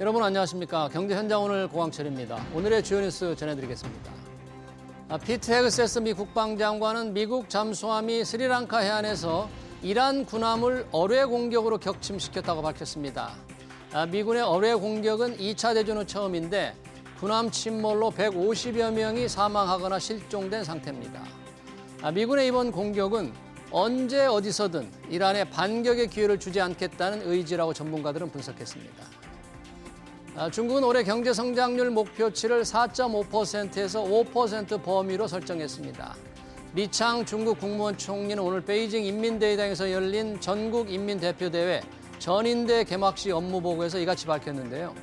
여러분 안녕하십니까. 경제현장 오늘 고광철입니다. 오늘의 주요 뉴스 전해드리겠습니다. 피트 헤그세스 미 국방장관은 미국 잠수함이 스리랑카 해안에서 이란 군함을 어뢰 공격으로 격침시켰다고 밝혔습니다. 미군의 어뢰 공격은 2차 대전 후 처음인데 군함 침몰로 150여 명이 사망하거나 실종된 상태입니다. 미군의 이번 공격은 언제 어디서든 이란에 반격의 기회를 주지 않겠다는 의지라고 전문가들은 분석했습니다. 중국은 올해 경제 성장률 목표치를 4.5%에서 5% 범위로 설정했습니다. 리창 중국 국무원 총리는 오늘 베이징 인민대회당에서 열린 전국 인민대표대회 전인대 개막식 업무보고에서 이같이 밝혔는데요.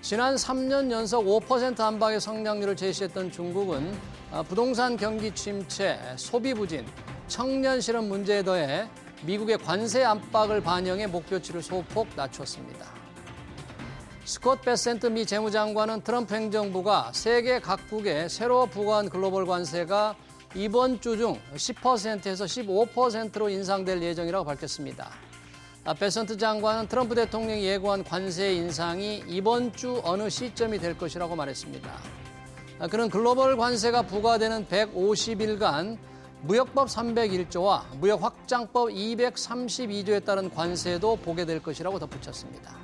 지난 3년 연속 5% 안팎의 성장률을 제시했던 중국은 부동산 경기 침체, 소비 부진, 청년 실업 문제에 더해 미국의 관세 압박을 반영해 목표치를 소폭 낮췄습니다. 스콧 베센트 미 재무장관은 트럼프 행정부가 세계 각국에 새로 부과한 글로벌 관세가 이번 주 중 10%에서 15%로 인상될 예정이라고 밝혔습니다. 베센트 장관은 트럼프 대통령이 예고한 관세 인상이 이번 주 어느 시점이 될 것이라고 말했습니다. 그는 글로벌 관세가 부과되는 150일간 무역법 301조와 무역 확장법 232조에 따른 관세도 보게 될 것이라고 덧붙였습니다.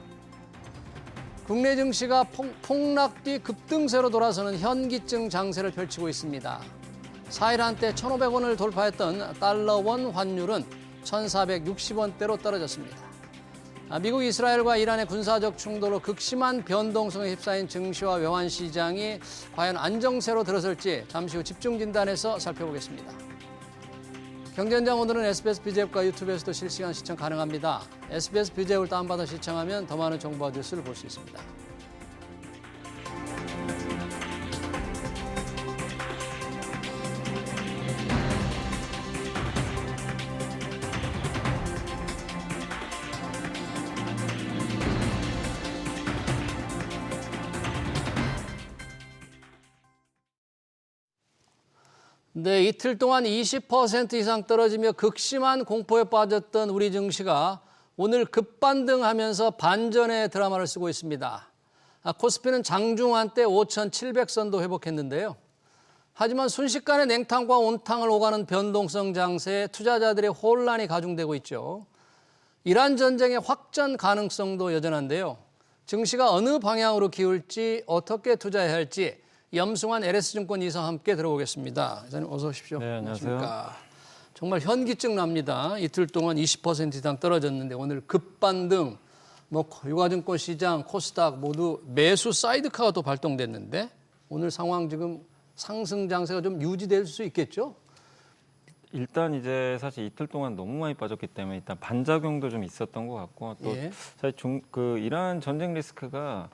국내 증시가 폭락 뒤 급등세로 돌아서는 현기증 장세를 펼치고 있습니다. 4일 한때 1,500원을 돌파했던 달러 원 환율은 1,460원대로 떨어졌습니다. 미국 이스라엘과 이란의 군사적 충돌로 극심한 변동성에 휩싸인 증시와 외환 시장이 과연 안정세로 들어설지 잠시 후 집중 진단에서 살펴보겠습니다. 경제현장 오늘은 SBS BJ앱과 유튜브에서도 실시간 시청 가능합니다. SBS BJ앱을 다운받아 시청하면 더 많은 정보와 뉴스를 볼 수 있습니다. 네, 이틀 동안 20% 이상 떨어지며 극심한 공포에 빠졌던 우리 증시가 오늘 급반등하면서 반전의 드라마를 쓰고 있습니다. 코스피는 장중 한때 5,700선도 회복했는데요. 하지만 순식간에 냉탕과 온탕을 오가는 변동성 장세에 투자자들의 혼란이 가중되고 있죠. 이란 전쟁의 확전 가능성도 여전한데요. 증시가 어느 방향으로 기울지 어떻게 투자해야 할지 염승환 LS증권 이사와 함께 들어보겠습니다. 이사님 어서 오십시오. 네, 안녕하세요. 안녕하십니까. 정말 현기증 납니다. 이틀 동안 20% 이상 떨어졌는데 오늘 급반등, 유가증권 시장, 코스닥 모두 매수 사이드카가 또 발동됐는데 오늘 상황 지금 상승 장세가 좀 유지될 수 있겠죠? 일단 이제 사실 이틀 동안 너무 많이 빠졌기 때문에 일단 반작용도 좀 있었던 것 같고 또 예. 사실 이란 전쟁 리스크가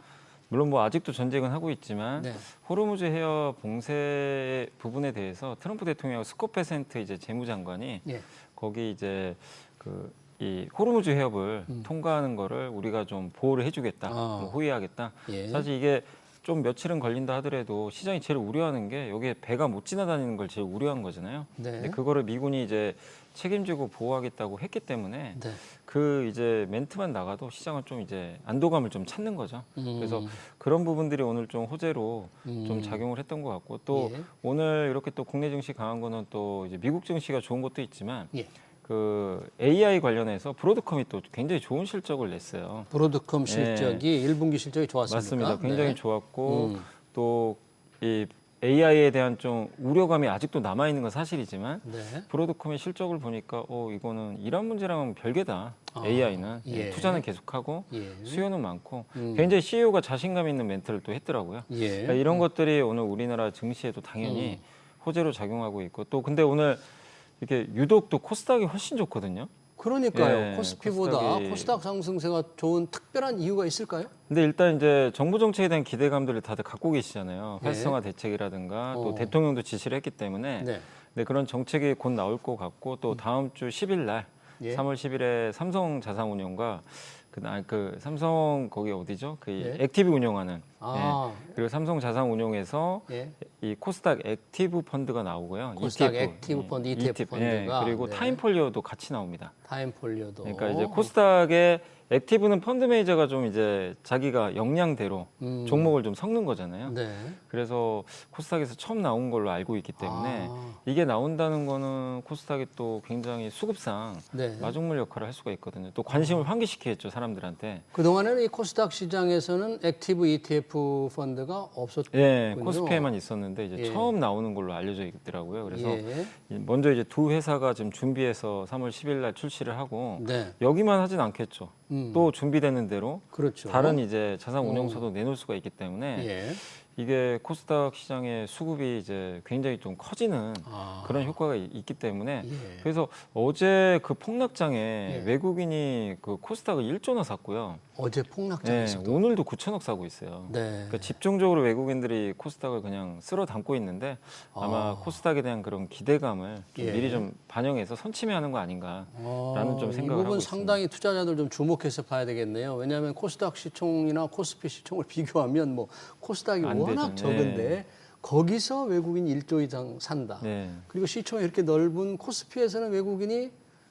물론 아직도 전쟁은 하고 있지만 네. 호르무즈 해협 봉쇄 부분에 대해서 트럼프 대통령 스콧 베센트 이제 재무장관이 예. 거기 이제 이 호르무즈 해협을 통과하는 거를 우리가 좀 보호를 해주겠다, 호위하겠다. 예. 사실 이게 좀 며칠은 걸린다 하더라도 시장이 제일 우려하는 게 여기에 배가 못 지나다니는 걸 제일 우려한 거잖아요. 네. 근데 그거를 미군이 이제 책임지고 보호하겠다고 했기 때문에 네. 이제 멘트만 나가도 시장은 좀 이제 안도감을 좀 찾는 거죠. 그래서 그런 부분들이 오늘 좀 호재로 좀 작용을 했던 것 같고 또 예. 오늘 이렇게 또 국내 증시 강한 거는 또 이제 미국 증시가 좋은 것도 있지만 예. AI 관련해서 브로드컴이 또 굉장히 좋은 실적을 냈어요. 브로드컴 실적이 1분기 실적이 좋았습니까? 맞습니다. 굉장히 네. 좋았고 또 이 AI에 대한 좀 우려감이 아직도 남아 있는 건 사실이지만 네. 브로드컴의 실적을 보니까 이거는 이란 문제랑은 별개다. AI는 예. 투자는 계속하고 예. 수요는 많고 굉장히 CEO가 자신감 있는 멘트를 또 했더라고요. 예. 그러니까 이런 것들이 오늘 우리나라 증시에도 당연히 호재로 작용하고 있고 또 근데 오늘 이렇게 유독 또 코스닥이 훨씬 좋거든요. 그러니까요. 예, 코스피보다 코스닥이 코스닥 상승세가 좋은 특별한 이유가 있을까요? 근데 일단 이제 정부 정책에 대한 기대감들을 다들 갖고 계시잖아요. 네. 활성화 대책이라든가 또 대통령도 지시를 했기 때문에 네. 네, 그런 정책이 곧 나올 것 같고 또 다음 주 10일 날 예. 3월 10일에 삼성 자산운용과 삼성 거기 어디죠? 액티브 운영하는 아, 예. 그리고 삼성자산운용에서 예. 이 코스닥 액티브 펀드가 나오고요. 코스닥 ETF, 액티브 펀드, 예. ETF 펀드가. 그리고 네. 타임폴리오도 같이 나옵니다. 타임폴리오도. 그러니까 이제 코스닥의 액티브는 펀드 매니저가 좀 이제 자기가 역량대로 종목을 좀 섞는 거잖아요. 네. 그래서 코스닥에서 처음 나온 걸로 알고 있기 때문에 아. 이게 나온다는 거는 코스닥이 또 굉장히 수급상 네. 마중물 역할을 할 수가 있거든요. 또 관심을 환기시키겠죠, 사람들한테. 그동안에는 이 코스닥 시장에서는 액티브 ETF 펀드가 없었군요. 예, 코스피에만 있었는데 이제 예. 처음 나오는 걸로 알려져 있더라고요. 그래서 예. 먼저 이제 두 회사가 지금 준비해서 3월 10일 날 출시를 하고 네. 여기만 하진 않겠죠. 또 준비되는 대로 그렇죠. 다른 이제 자산 운용사도 내놓을 수가 있기 때문에 예. 이게 코스닥 시장의 수급이 이제 굉장히 좀 커지는 아. 그런 효과가 있기 때문에 예. 그래서 어제 그 폭락장에 예. 외국인이 그 코스닥을 1조나 샀고요. 어제 네, 폭락장에서도. 오늘도 9천억 사고 있어요. 네. 그러니까 집중적으로 외국인들이 코스닥을 그냥 쓸어 담고 있는데 아마 코스닥에 대한 그런 기대감을 좀 예. 미리 좀 반영해서 선침해하는 거 아닌가라는 좀 이 생각을 하고 부분 있습니다. 상당히 투자자들 좀 주목해서 봐야 되겠네요. 왜냐하면 코스닥 시총이나 코스피 시총을 비교하면 뭐 코스닥이 안 워낙 되죠. 적은데 네. 거기서 외국인 1조 이상 산다. 네. 그리고 시총이 이렇게 넓은 코스피에서는 외국인이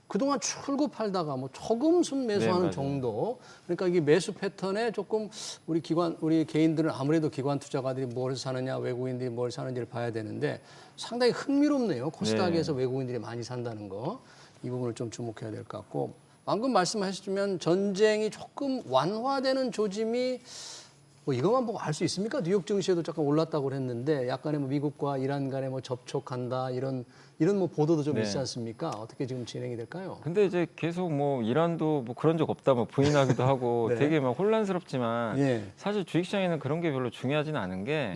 그동안 출구 팔다가 뭐 조금 순 매수하는 맞아요. 정도. 그러니까 이게 매수 패턴에 조금 우리 개인들은 아무래도 기관 투자가들이 뭘 사느냐, 외국인들이 뭘 사는지를 봐야 되는데 상당히 흥미롭네요. 코스닥에서 외국인들이 많이 산다는 거. 이 부분을 좀 주목해야 될 것 같고. 방금 말씀하셨지만 전쟁이 조금 완화되는 조짐이 뭐 이것만 보고 알 수 있습니까? 뉴욕 증시에도 잠깐 올랐다고 그랬는데 약간의 뭐 미국과 이란 간에 뭐 접촉한다 이런 뭐 보도도 좀 네. 있지 않습니까? 어떻게 지금 진행이 될까요? 근데 이제 계속 뭐 이란도 뭐 그런 적 없다 뭐 부인하기도 하고 네. 되게 막 혼란스럽지만 예. 사실 주식시장에는 그런 게 별로 중요하지는 않은 게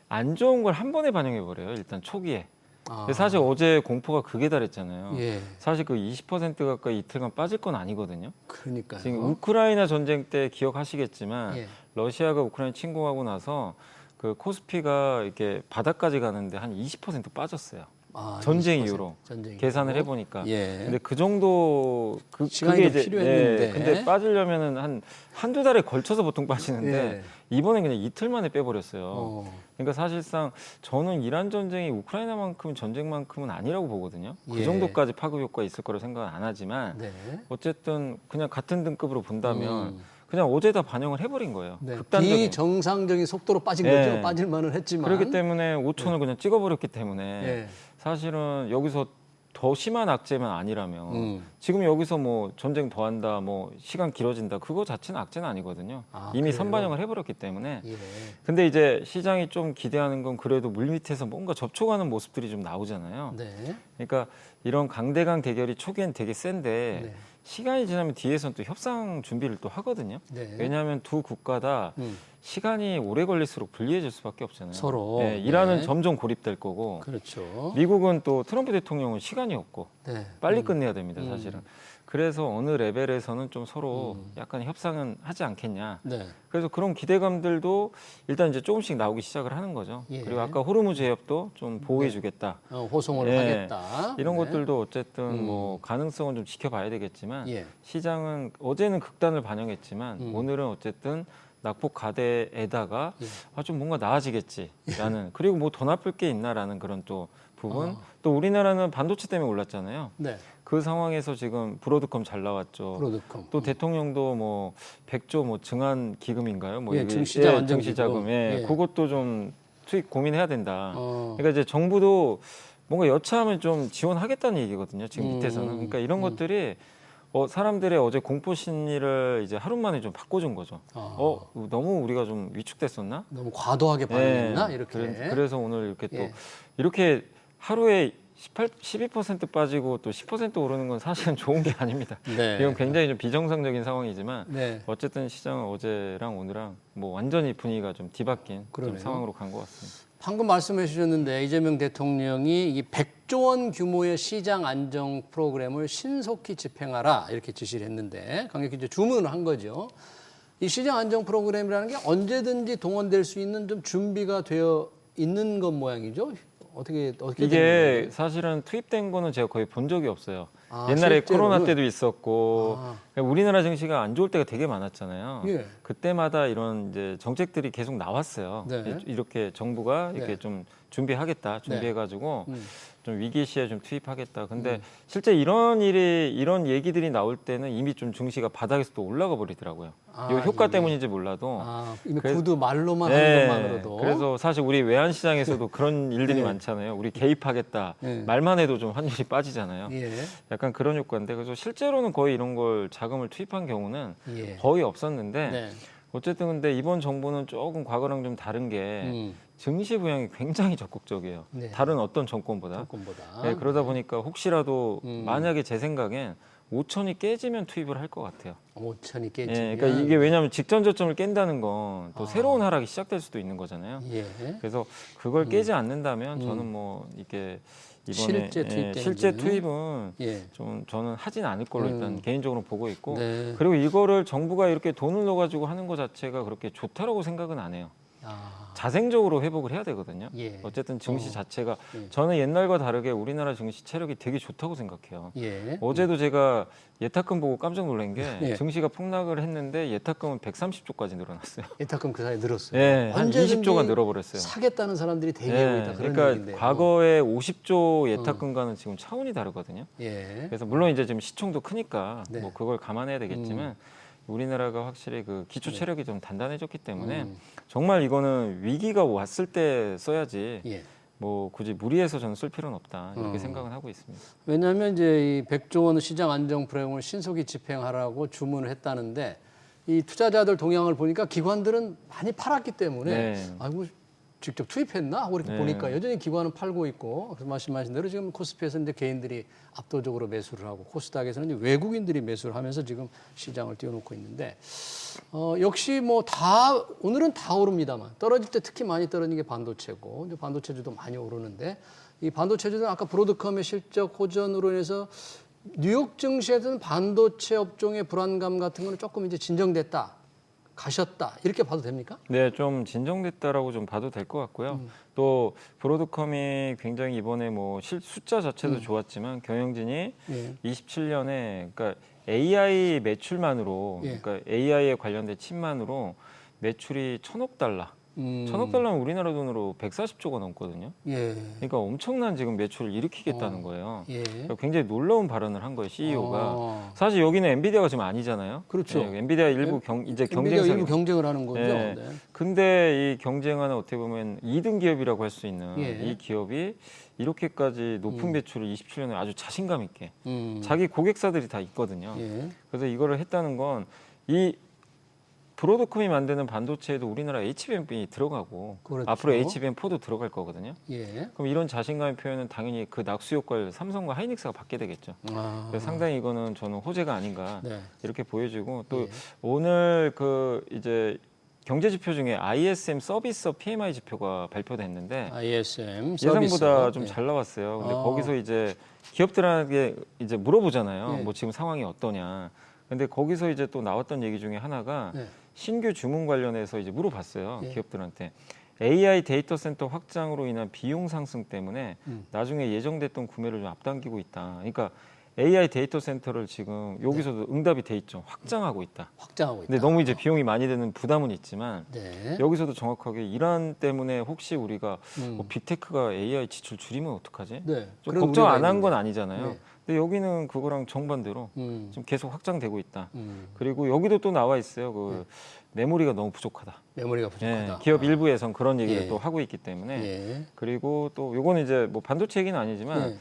안 음. 좋은 걸 한 번에 반영해 버려요. 일단 초기에. 아. 근데 사실 어제 공포가 극에 달했잖아요. 예. 사실 그 20% 가까이 이틀간 빠질 건 아니거든요. 그러니까요. 지금 우크라이나 전쟁 때 기억하시겠지만 예. 러시아가 우크라이나 침공하고 나서 그 코스피가 이렇게 바닥까지 가는데 한 20% 빠졌어요. 아, 전쟁 20% 이후로 전쟁 계산을 이후로. 해보니까. 예. 근데 그 정도 시간이 그게 좀 필요했는데. 근데 빠지려면은 한두 달에 걸쳐서 보통 빠지는데 예. 이번엔 그냥 이틀 만에 빼버렸어요. 어. 그러니까 사실상 저는 이란 전쟁이 우크라이나만큼 전쟁만큼은 아니라고 보거든요. 예. 그 정도까지 파급 효과가 있을 거라고 생각은 안 하지만 네. 어쨌든 그냥 같은 등급으로 본다면 그냥 어제 다 반영을 해버린 거예요. 네. 극단적인. 비정상적인 속도로 빠진 네. 거죠. 빠질 만은 했지만. 그렇기 때문에 5천을 그냥 찍어버렸기 때문에 예. 사실은 여기서 더 심한 악재만 아니라면 지금 여기서 뭐 전쟁 더한다, 뭐 시간 길어진다 그거 자체는 악재는 아니거든요. 아, 이미 그래요? 선반영을 해버렸기 때문에. 예. 근데 이제 시장이 좀 기대하는 건 그래도 물밑에서 뭔가 접촉하는 모습들이 좀 나오잖아요. 네. 그러니까 이런 강대강 대결이 초기엔 되게 센데 네. 시간이 지나면 뒤에서는 또 협상 준비를 또 하거든요. 네. 왜냐하면 두 국가 다 시간이 오래 걸릴수록 불리해질 수밖에 없잖아요. 서로. 네, 이란은 네. 점점 고립될 거고 그렇죠. 미국은 또 트럼프 대통령은 시간이 없고 네. 빨리 끝내야 됩니다, 사실은. 그래서 어느 레벨에서는 좀 서로 약간 협상은 하지 않겠냐. 네. 그래서 그런 기대감들도 일단 이제 조금씩 나오기 시작을 하는 거죠. 예. 그리고 아까 호르무즈 해협도 좀 보호해주겠다. 호송을 예. 하겠다. 이런 네. 것들도 어쨌든 뭐 가능성은 좀 지켜봐야 되겠지만 예. 시장은 어제는 극단을 반영했지만 오늘은 어쨌든 낙폭 가대에다가 좀 뭔가 나아지겠지라는 그리고 뭐 더 나쁠 게 있나라는 그런 또 부분 또 우리나라는 반도체 때문에 올랐잖아요. 네. 그 상황에서 지금 브로드컴 잘 나왔죠. 브로드컴. 또 대통령도 뭐 100조 뭐 증안 기금인가요? 뭐 예, 이게 증시자 완전 증시자금 기금. 예, 예. 그것도 좀 투입 고민해야 된다. 어. 그러니까 이제 정부도 뭔가 여차하면 좀 지원하겠다는 얘기거든요. 지금 밑에서는. 그러니까 이런 것들이 사람들의 어제 공포 심리를 이제 하루 만에 좀 바꿔준 거죠. 너무 우리가 좀 위축됐었나? 너무 과도하게 반응했나 네. 이렇게. 그래서 오늘 이렇게 또 예. 이렇게 하루에 12% 빠지고 또 10% 오르는 건 사실은 좋은 게 아닙니다. 네. 이건 굉장히 좀 비정상적인 상황이지만 네. 어쨌든 시장은 어제랑 오늘랑 뭐 완전히 분위기가 좀 뒤바뀐 좀 그러네요. 상황으로 간 것 같습니다. 방금 말씀해 주셨는데 이재명 대통령이 이 100조 원 규모의 시장 안정 프로그램을 신속히 집행하라 이렇게 지시를 했는데 강력히 이제 주문을 한 거죠. 이 시장 안정 프로그램이라는 게 언제든지 동원될 수 있는 좀 준비가 되어 있는 것 모양이죠. 어떻게 이게 되는 거예요? 사실은 투입된 거는 제가 거의 본 적이 없어요. 옛날에 실제로는? 코로나 때도 있었고 아. 우리나라 증시가 안 좋을 때가 되게 많았잖아요. 예. 그때마다 이런 이제 정책들이 계속 나왔어요. 네. 이렇게 정부가 이렇게 네. 좀 준비하겠다, 준비해가지고 음. 좀 위기 시에 좀 투입하겠다. 근데 실제 이런 얘기들이 나올 때는 이미 좀 증시가 바닥에서 또 올라가 버리더라고요. 이 효과 이미. 때문인지 몰라도. 이미 그래서- 구두 말로만 네, 하는 것만으로도. 그래서 사실 우리 외환 시장에서도 그런 일들이 네. 많잖아요. 우리 개입하겠다. 네. 말만 해도 좀 환율이 빠지잖아요. 예. 약간 그런 효과인데 그래서 실제로는 거의 이런 걸 자금을 투입한 경우는 예. 거의 없었는데 네. 어쨌든 근데 이번 정부는 조금 과거랑 좀 다른 게 음. 증시 부양이 굉장히 적극적이에요. 네. 다른 어떤 정권보다. 조건보다. 네, 그러다 보니까 혹시라도 음. 만약에 제 생각엔 5천이 깨지면 투입을 할 것 같아요. 5천이 예, 깨지면. 그러니까 이게 왜냐하면 직전 저점을 깬다는 건 또 아. 새로운 하락이 시작될 수도 있는 거잖아요. 예. 그래서 그걸 깨지 않는다면 저는 뭐 이게 이번에 실제 투입 실제 때문에. 투입은 예. 좀 저는 하진 않을 걸로 일단 개인적으로 보고 있고 네. 그리고 이거를 정부가 이렇게 돈을 넣어가지고 하는 것 자체가 그렇게 좋다라고 생각은 안 해요. 자생적으로 회복을 해야 되거든요. 예. 어쨌든 증시 자체가 예. 저는 옛날과 다르게 우리나라 증시 체력이 되게 좋다고 생각해요. 예. 어제도 제가 예탁금 보고 깜짝 놀란 게 예. 증시가 폭락을 했는데 예탁금은 130조까지 늘어났어요. 예탁금 그 사이에 늘었어요. 예, 한 언제든지 20조가 늘어버렸어요. 사겠다는 사람들이 대기하고 있다. 그런 그러니까 얘기인데요. 과거에 50조 예탁금과는 지금 차원이 다르거든요. 예. 그래서 물론 이제 지금 시총도 크니까 네. 뭐 그걸 감안해야 되겠지만 우리나라가 확실히 그 기초 체력이 좀 단단해졌기 때문에 정말 이거는 위기가 왔을 때 써야지 예. 뭐 굳이 무리해서 저는 쓸 필요는 없다 이렇게 생각은 하고 있습니다. 왜냐하면 이제 이 100조 원 시장 안정 프로그램을 신속히 집행하라고 주문을 했다는데 이 투자자들 동향을 보니까 기관들은 많이 팔았기 때문에 네. 아이고 직접 투입했나 하고 이렇게 네. 보니까 여전히 기관은 팔고 있고 그래서 말씀하신 대로 지금 코스피에서 이제 개인들이 압도적으로 매수를 하고 코스닥에서는 이제 외국인들이 매수를 하면서 지금 시장을 띄워놓고 있는데 역시 뭐 다 오늘은 다 오릅니다만 떨어질 때 특히 많이 떨어지는 게 반도체고 이제 반도체주도 많이 오르는데 이 반도체주는 아까 브로드컴의 실적 호전으로 인해서 뉴욕 증시에서는 반도체 업종의 불안감 같은 거는 조금 이제 진정됐다. 가셨다 이렇게 봐도 됩니까? 네, 좀 진정됐다라고 좀 봐도 될 것 같고요. 또 브로드컴이 굉장히 이번에 뭐 숫자 자체도 좋았지만 경영진이 예. 27년에 그러니까 AI 매출만으로 예. 그러니까 AI에 관련된 칩만으로 매출이 1,000억 달러. 1,000억 달러면 우리나라 돈으로 140조가 넘거든요. 예. 그러니까 엄청난 지금 매출을 일으키겠다는 거예요. 예. 그러니까 굉장히 놀라운 발언을 한 거예요, CEO가. 어. 사실 여기는 엔비디아가 지금 아니잖아요. 그렇죠. 네, 엔비디아 일부 이제 엔비디아가 경쟁사. 일부 경쟁을 하는 거죠. 네. 네. 근데 이 경쟁하는 어떻게 보면 2등 기업이라고 할 수 있는 예. 이 기업이 이렇게까지 높은 매출을 27년에 아주 자신감 있게 자기 고객사들이 다 있거든요. 예. 그래서 이거를 했다는 건 이 브로드컴이 만드는 반도체에도 우리나라 HBM이 들어가고 그렇죠. 앞으로 HBM4도 들어갈 거거든요. 예. 그럼 이런 자신감의 표현은 당연히 그 낙수 효과를 삼성과 하이닉스가 받게 되겠죠. 그래서 상당히 이거는 저는 호재가 아닌가 네. 이렇게 보여지고 또 예. 오늘 그 이제 경제 지표 중에 ISM 서비스 PMI 지표가 발표됐는데 ISM 예상보다 서비스. 좀 예. 잘 나왔어요. 근데 아. 거기서 이제 기업들한테 이제 물어보잖아요. 예. 뭐 지금 상황이 어떠냐. 근데 거기서 이제 또 나왔던 얘기 중에 하나가 예. 신규 주문 관련해서 이제 물어봤어요. 예. 기업들한테. AI 데이터 센터 확장으로 인한 비용 상승 때문에 나중에 예정됐던 구매를 좀 앞당기고 있다. 그러니까 AI 데이터 센터를 지금 여기서도 응답이 돼 있죠. 확장하고 있다. 확장하고 있다. 근데 너무 이제 비용이 많이 드는 부담은 있지만 네. 여기서도 정확하게 이란 때문에 혹시 우리가 뭐 빅테크가 AI 지출 줄이면 어떡하지? 네. 좀 그런 걱정 우려가 안 한 건 있는데. 아니잖아요. 네. 근데 여기는 그거랑 정반대로 음. 좀 계속 확장되고 있다. 음. 그리고 여기도 또 나와 있어요. 그 메모리가 너무 부족하다. 메모리가 예, 부족하다. 기업 일부에선 그런 얘기를 예. 또 하고 있기 때문에 예. 그리고 또 요거는 이제 뭐 반도체 얘기는 아니지만 예.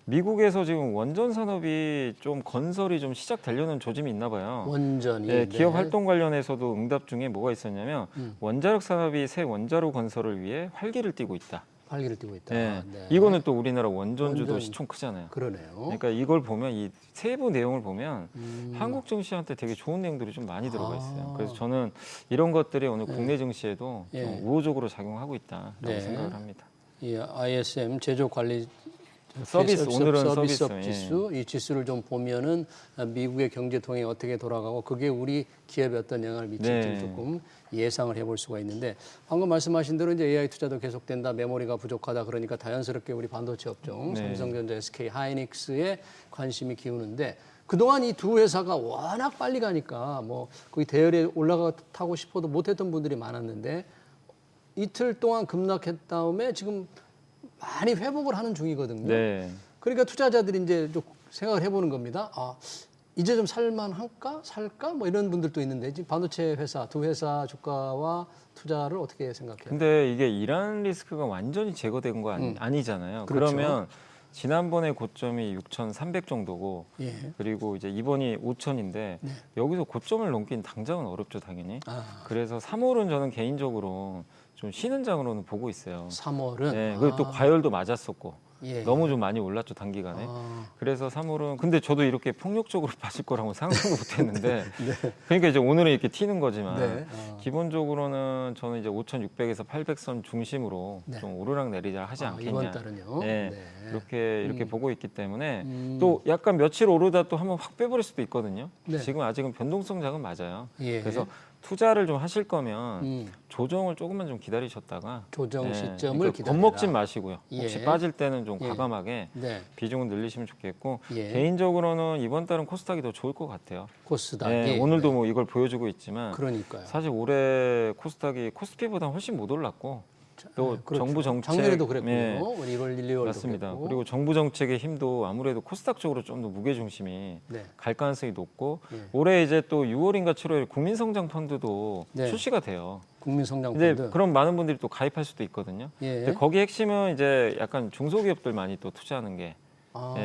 미국에서 지금 원전 산업이 좀 건설이 좀 시작되려는 조짐이 있나 봐요. 원전이. 예, 기업 네. 활동 관련해서도 응답 중에 뭐가 있었냐면 원자력 산업이 새 원자로 건설을 위해 활기를 띠고 있다. 활기를 띠고 있다. 예, 네. 이거는 또 우리나라 원전주도 원전. 시총 크잖아요. 그러네요. 그러니까 이걸 보면 이 세부 내용을 보면 한국 증시한테 되게 좋은 내용들이 좀 많이 들어가 있어요. 그래서 저는 이런 것들이 오늘 국내 증시에도 예. 좀 우호적으로 작용하고 있다라고 네. 생각을 합니다. 이 ISM 제조 관리 서비스, 오늘은 서비스. 지수, 이 지수를 좀 보면은 미국의 경제 동향이 어떻게 돌아가고 그게 우리 기업에 어떤 영향을 미칠지 네. 조금 예상을 해볼 수가 있는데 방금 말씀하신 대로 이제 AI 투자도 계속된다, 메모리가 부족하다 그러니까 자연스럽게 우리 반도체 업종, 네. 삼성전자, SK 하이닉스에 관심이 기우는데 그동안 이 두 회사가 워낙 빨리 가니까 뭐 거기 대열에 올라타고 싶어도 못했던 분들이 많았는데 이틀 동안 급락했 다음에 지금 많이 회복을 하는 중이거든요. 네. 그러니까 투자자들이 이제 좀 생각을 해보는 겁니다. 아, 이제 좀 살만할까? 살까? 뭐 이런 분들도 있는데 지금 반도체 회사, 두 회사 주가와 투자를 어떻게 생각해요? 근데 이게 이란 리스크가 완전히 제거된 거 아니잖아요. 그렇죠. 그러면 지난번에 고점이 6,300 정도고 예. 그리고 이제 이번이 5,000인데 네. 여기서 고점을 넘긴 당장은 어렵죠, 당연히. 그래서 3월은 저는 개인적으로 좀 쉬는 장으로는 보고 있어요. 3월은 네, 그리고 또 과열도 맞았었고 예. 너무 좀 많이 올랐죠, 단기간에. 그래서 3월은 근데 저도 이렇게 폭력적으로 빠질 거라고 상상도 못했는데 그러니까 이제 오늘은 이렇게 튀는 거지만 네. 기본적으로는 저는 이제 5,600에서 800선 중심으로 네. 좀 오르락 내리락 하지 않겠냐. 이번 달은요. 네, 네. 이렇게 보고 있기 때문에 또 약간 며칠 오르다 또 한번 확 빼버릴 수도 있거든요. 네. 지금 아직은 변동성 자금 맞아요. 예. 그래서 투자를 좀 하실 거면 음. 조정을 조금만 좀 기다리셨다가 조정 네, 시점을 그러니까 기다려라. 겁먹진 마시고요. 혹시 예. 빠질 때는 좀 예. 과감하게 네. 비중을 늘리시면 좋겠고 예. 개인적으로는 이번 달은 코스닥이 더 좋을 것 같아요. 코스닥이 네, 오늘도 뭐 이걸 보여주고 있지만 그러니까요. 사실 올해 코스닥이 코스피보다 훨씬 못 올랐고 또 그렇죠. 정부 정책 작년에도 그랬고요. 네, 1월, 1, 2월도 맞습니다. 그랬고. 그리고 정부 정책의 힘도 아무래도 코스닥 쪽으로 좀 더 무게 중심이 네. 갈 가능성이 높고 예. 올해 이제 또 6월인가 7월에 국민성장 펀드도 네. 출시가 돼요. 국민성장펀드. 이제 그럼 많은 분들이 또 가입할 수도 있거든요. 예. 근데 거기 핵심은 이제 약간 중소기업들 많이 또 투자하는 게 아.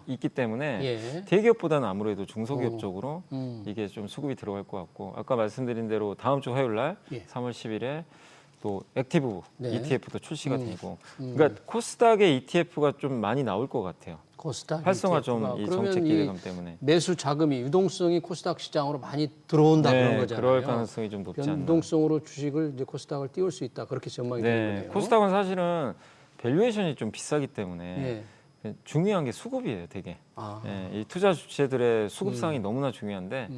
있기 때문에 예. 대기업보다는 아무래도 중소기업 쪽으로 음. 이게 좀 수급이 들어갈 것 같고 아까 말씀드린 대로 다음 주 화요일 날 예. 3월 10일에 또 액티브 네. ETF도 출시가 되고 그러니까 코스닥의 ETF가 좀 많이 나올 것 같아요. 코스닥 활성화 ETF가. 좀 이 그러면 정책 이 기대감 때문에. 매수 자금이 유동성이 코스닥 시장으로 많이 들어온다 그런 거잖아요. 그럴 가능성이 좀 높지 않나. 변동성으로 주식을 이제 코스닥을 띄울 수 있다 그렇게 전망이 되는 네, 거네요. 코스닥은 사실은 밸류에이션이 좀 비싸기 때문에 예. 중요한 게 수급이에요, 되게. 아. 이 투자 주체들의 수급상이 너무나 중요한데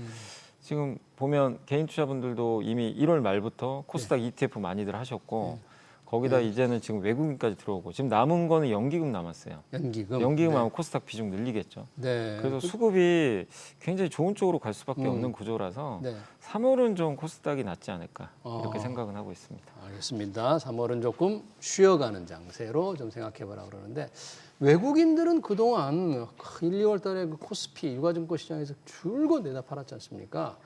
지금 보면 개인 투자분들도 이미 1월 말부터 코스닥 ETF 많이들 하셨고 거기다 이제는 지금 외국인까지 들어오고 지금 남은 거는 연기금 남았어요. 연기금. 연기금 네. 하면 코스닥 비중 늘리겠죠. 네. 그래서 수급이 굉장히 좋은 쪽으로 갈 수밖에 없는 구조라서 네. 3월은 좀 코스닥이 낫지 않을까 이렇게 아. 생각은 하고 있습니다. 알겠습니다. 3월은 조금 쉬어가는 장세로 좀 생각해보라 그러는데 외국인들은 그동안 1, 2월 달에 그 코스피 유가증권 시장에서 줄곧 내다 팔았지 않습니까?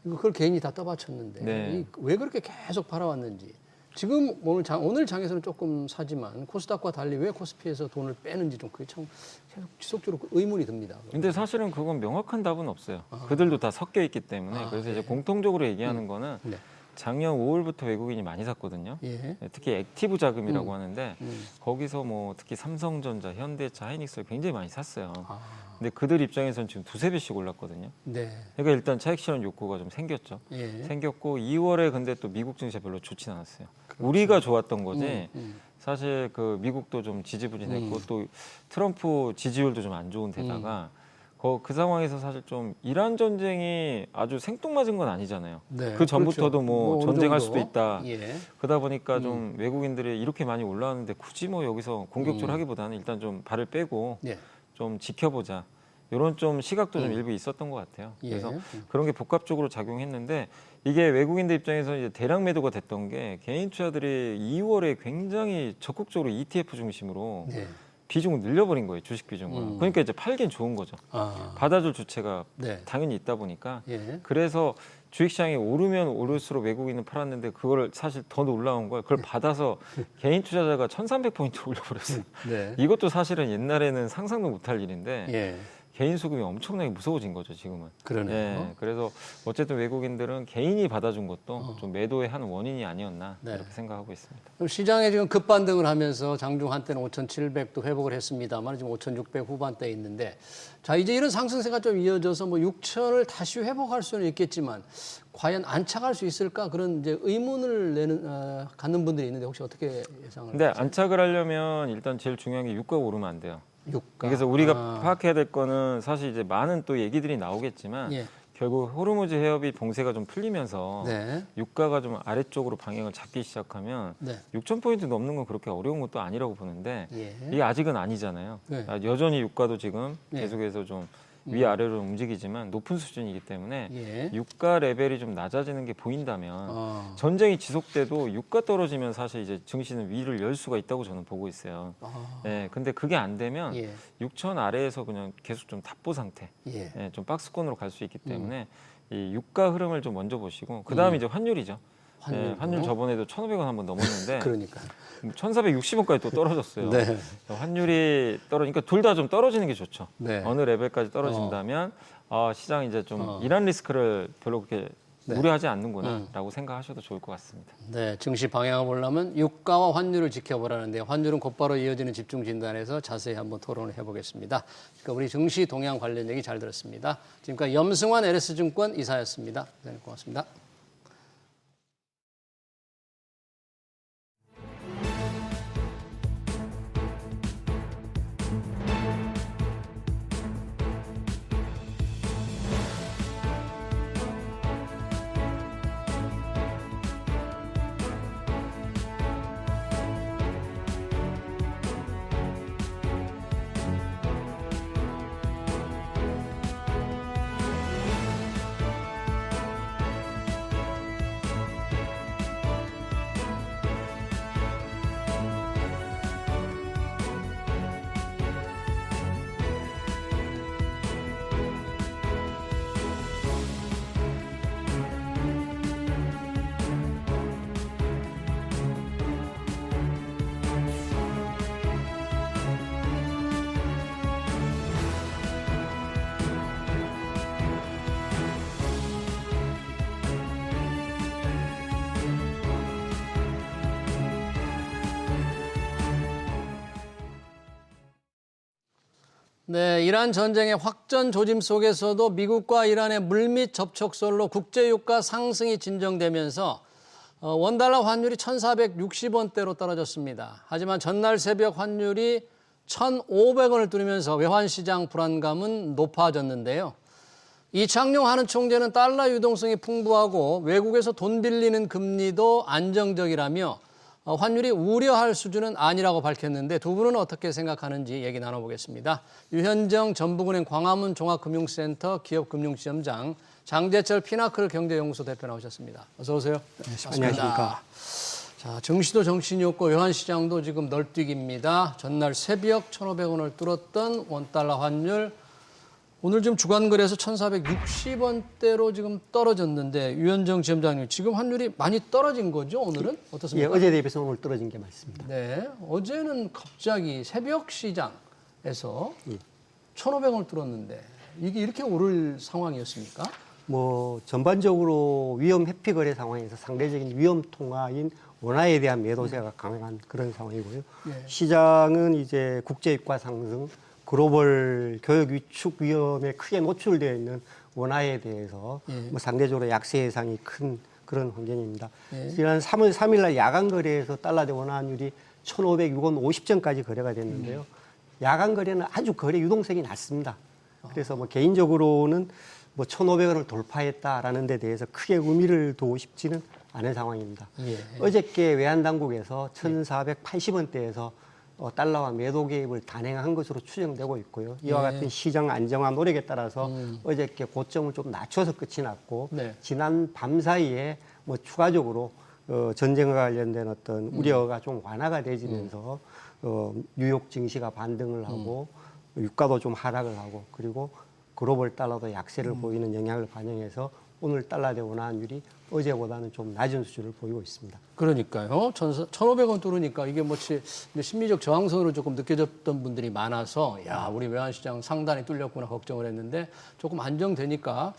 그걸 개인이 다 떠받쳤는데 네. 왜 그렇게 계속 팔아왔는지 지금 오늘 장에서는 조금 사지만 코스닥과 달리 왜 코스피에서 돈을 빼는지 좀 그게 참 계속 지속적으로 의문이 듭니다. 근데 사실은 그건 명확한 답은 없어요. 그들도 다 섞여 있기 때문에 그래서 이제 공통적으로 얘기하는 거는 네. 작년 5월부터 외국인이 많이 샀거든요. 예. 특히 액티브 자금이라고 하는데 거기서 뭐 특히 삼성전자, 현대차, 하이닉스를 굉장히 많이 샀어요. 근데 그들 입장에서는 지금 두세 배씩 올랐거든요. 네. 그러니까 일단 차익 실현 욕구가 좀 생겼죠. 예. 생겼고 2월에 근데 또 미국 증시 별로 좋진 않았어요. 우리가 좋았던 거지. 음. 사실 그 미국도 좀 지지부진했고 또 트럼프 지지율도 좀 안 좋은 데다가 그 상황에서 사실 좀 이란 전쟁이 아주 생뚱맞은 건 아니잖아요. 네, 그 전부터도 그렇죠. 뭐 어느 전쟁할 정도. 수도 있다. 예. 그러다 보니까 좀 외국인들이 이렇게 많이 올라왔는데 굳이 뭐 여기서 공격적으로 하기보다는 일단 좀 발을 빼고 예. 좀 지켜보자. 이런 좀 시각도 좀 일부 있었던 것 같아요. 예. 그래서 그런 게 복합적으로 작용했는데 이게 외국인들 입장에서 이제 대량 매도가 됐던 게 개인 투자들이 2월에 굉장히 적극적으로 ETF 중심으로 네. 비중을 늘려버린 거예요, 주식 비중을. 그러니까 이제 팔긴 좋은 거죠. 아. 받아줄 주체가 네. 당연히 있다 보니까 예. 그래서 주식시장이 오르면 오를수록 외국인은 팔았는데 그거를 사실 더 놀라운 걸 그걸 받아서 개인 투자자가 1,300포인트 올려버렸어요. 네. 이것도 사실은 옛날에는 상상도 못할 일인데 예. 개인 수급이 엄청나게 무서워진 거죠, 지금은. 그러네요. 예, 그래서 어쨌든 외국인들은 개인이 받아준 것도 좀 매도의 한 원인이 아니었나 네. 이렇게 생각하고 있습니다. 그럼 시장에 지금 급반등을 하면서 장중 한때는 5,700도 회복을 했습니다만 지금 5,600 후반대에 있는데 자 이제 이런 상승세가 좀 이어져서 뭐 6,000을 다시 회복할 수는 있겠지만 과연 안착할 수 있을까 그런 이제 의문을 갖는 분들이 있는데 혹시 어떻게 예상을? 근데 안착을 하려면 일단 제일 중요한 게 유가가 오르면 안 돼요. 유가. 그래서 우리가 파악해야 될 거는 사실 이제 많은 또 얘기들이 나오겠지만 예. 결국 호르무즈 해협이 봉쇄가 좀 풀리면서 네. 유가가 좀 아래쪽으로 방향을 잡기 시작하면 네. 6,000포인트 넘는 건 그렇게 어려운 것도 아니라고 보는데 예. 이게 아직은 아니잖아요. 네. 여전히 유가도 지금 예. 계속해서 좀 위아래로 움직이지만 높은 수준이기 때문에 예. 유가 레벨이 좀 낮아지는 게 보인다면 전쟁이 지속돼도 유가 떨어지면 사실 이제 증시는 위를 열 수가 있다고 저는 보고 있어요. 예, 근데 그게 안 되면 예. 6천 아래에서 그냥 계속 좀 답보 상태, 예. 예, 좀 박스권으로 갈 수 있기 때문에 이 유가 흐름을 좀 먼저 보시고 그 다음에 이제 환율이죠. 예, 환율 저번에도 1,500원 한번 넘었는데 그러니까. 1,460원까지 또 떨어졌어요. 네. 환율이 떨어지니까 둘 다 좀 떨어지는 게 좋죠. 네. 어느 레벨까지 떨어진다면 시장이 이제 좀 이란 리스크를 별로 그렇게 우려하지 않는구나라고 생각하셔도 좋을 것 같습니다. 네, 증시 방향을 보려면 유가와 환율을 지켜보라는데 환율은 곧바로 이어지는 집중 진단에서 자세히 한번 토론을 해보겠습니다. 그러니까 우리 증시 동향 관련 얘기 잘 들었습니다. 지금까지 염승환 LS증권 이사였습니다. 네, 고맙습니다. 네, 이란 전쟁의 확전 조짐 속에서도 미국과 이란의 물밑 접촉설로 국제유가 상승이 진정되면서 원달러 환율이 1,460원대로 떨어졌습니다. 하지만 전날 새벽 환율이 1,500원을 뚫으면서 외환시장 불안감은 높아졌는데요. 이창용 한은 총재는 달러 유동성이 풍부하고 외국에서 돈 빌리는 금리도 안정적이라며 환율이 우려할 수준은 아니라고 밝혔는데 두 분은 어떻게 생각하는지 얘기 나눠보겠습니다. 유현정 전북은행 광화문 종합금융센터 기업금융지점장, 장재철 피나클 경제연구소 대표 나오셨습니다. 어서 오세요. 네, 안녕하십니까. 자, 증시도 정신이었고 외환시장도 지금 널뛰기입니다. 전날 새벽 1,500원을 뚫었던 원달러 환율 오늘 지금 주간거래에서 1,460원대로 지금 떨어졌는데 유현정 지점장님 지금 환율이 많이 떨어진 거죠 오늘은? 어떻습니까? 예, 어제 대비해서 오늘 떨어진 게 맞습니다. 네, 어제는 갑자기 새벽 시장에서 1,500원을 뚫었는데 이게 이렇게 오를 상황이었습니까? 뭐 전반적으로 위험 회피 거래 상황에서 상대적인 위험 통화인 원화에 대한 매도세가 강한 그런 상황이고요. 예. 시장은 이제 국제유가 상승, 글로벌 교역 위축 위험에 크게 노출되어 있는 원화에 대해서 뭐 상대적으로 약세 예상이 큰 그런 환경입니다. 지난 3월 3일 날 야간 거래에서 달러 대 원화 환율이 1,506원 50전까지 거래가 됐는데요. 야간 거래는 아주 거래 유동성이 낮습니다. 그래서 뭐 개인적으로는 뭐 1,500원을 돌파했다라는 데 대해서 크게 의미를 두고 싶지는 않은 상황입니다. 예. 어저께 외환당국에서 1,480원대에서 달러와 매도 개입을 단행한 것으로 추정되고 있고요. 이와 같은 시장 안정화 노력에 따라서 어저께 고점을 좀 낮춰서 끝이 났고 지난 밤 사이에 뭐 추가적으로 전쟁과 관련된 어떤 우려가 좀 완화가 되지면서 뉴욕 증시가 반등을 하고 유가도 좀 하락을 하고 그리고 글로벌 달러도 약세를 보이는 영향을 반영해서 오늘 달러 대 원화 환율이 어제보다는 좀 낮은 수준을 보이고 있습니다. 그러니까요. 1,500원 뚫으니까 이게 뭐지 심리적 저항선으로 조금 느껴졌던 분들이 많아서 야, 우리 외환시장 상단이 뚫렸구나 걱정을 했는데 조금 안정되니까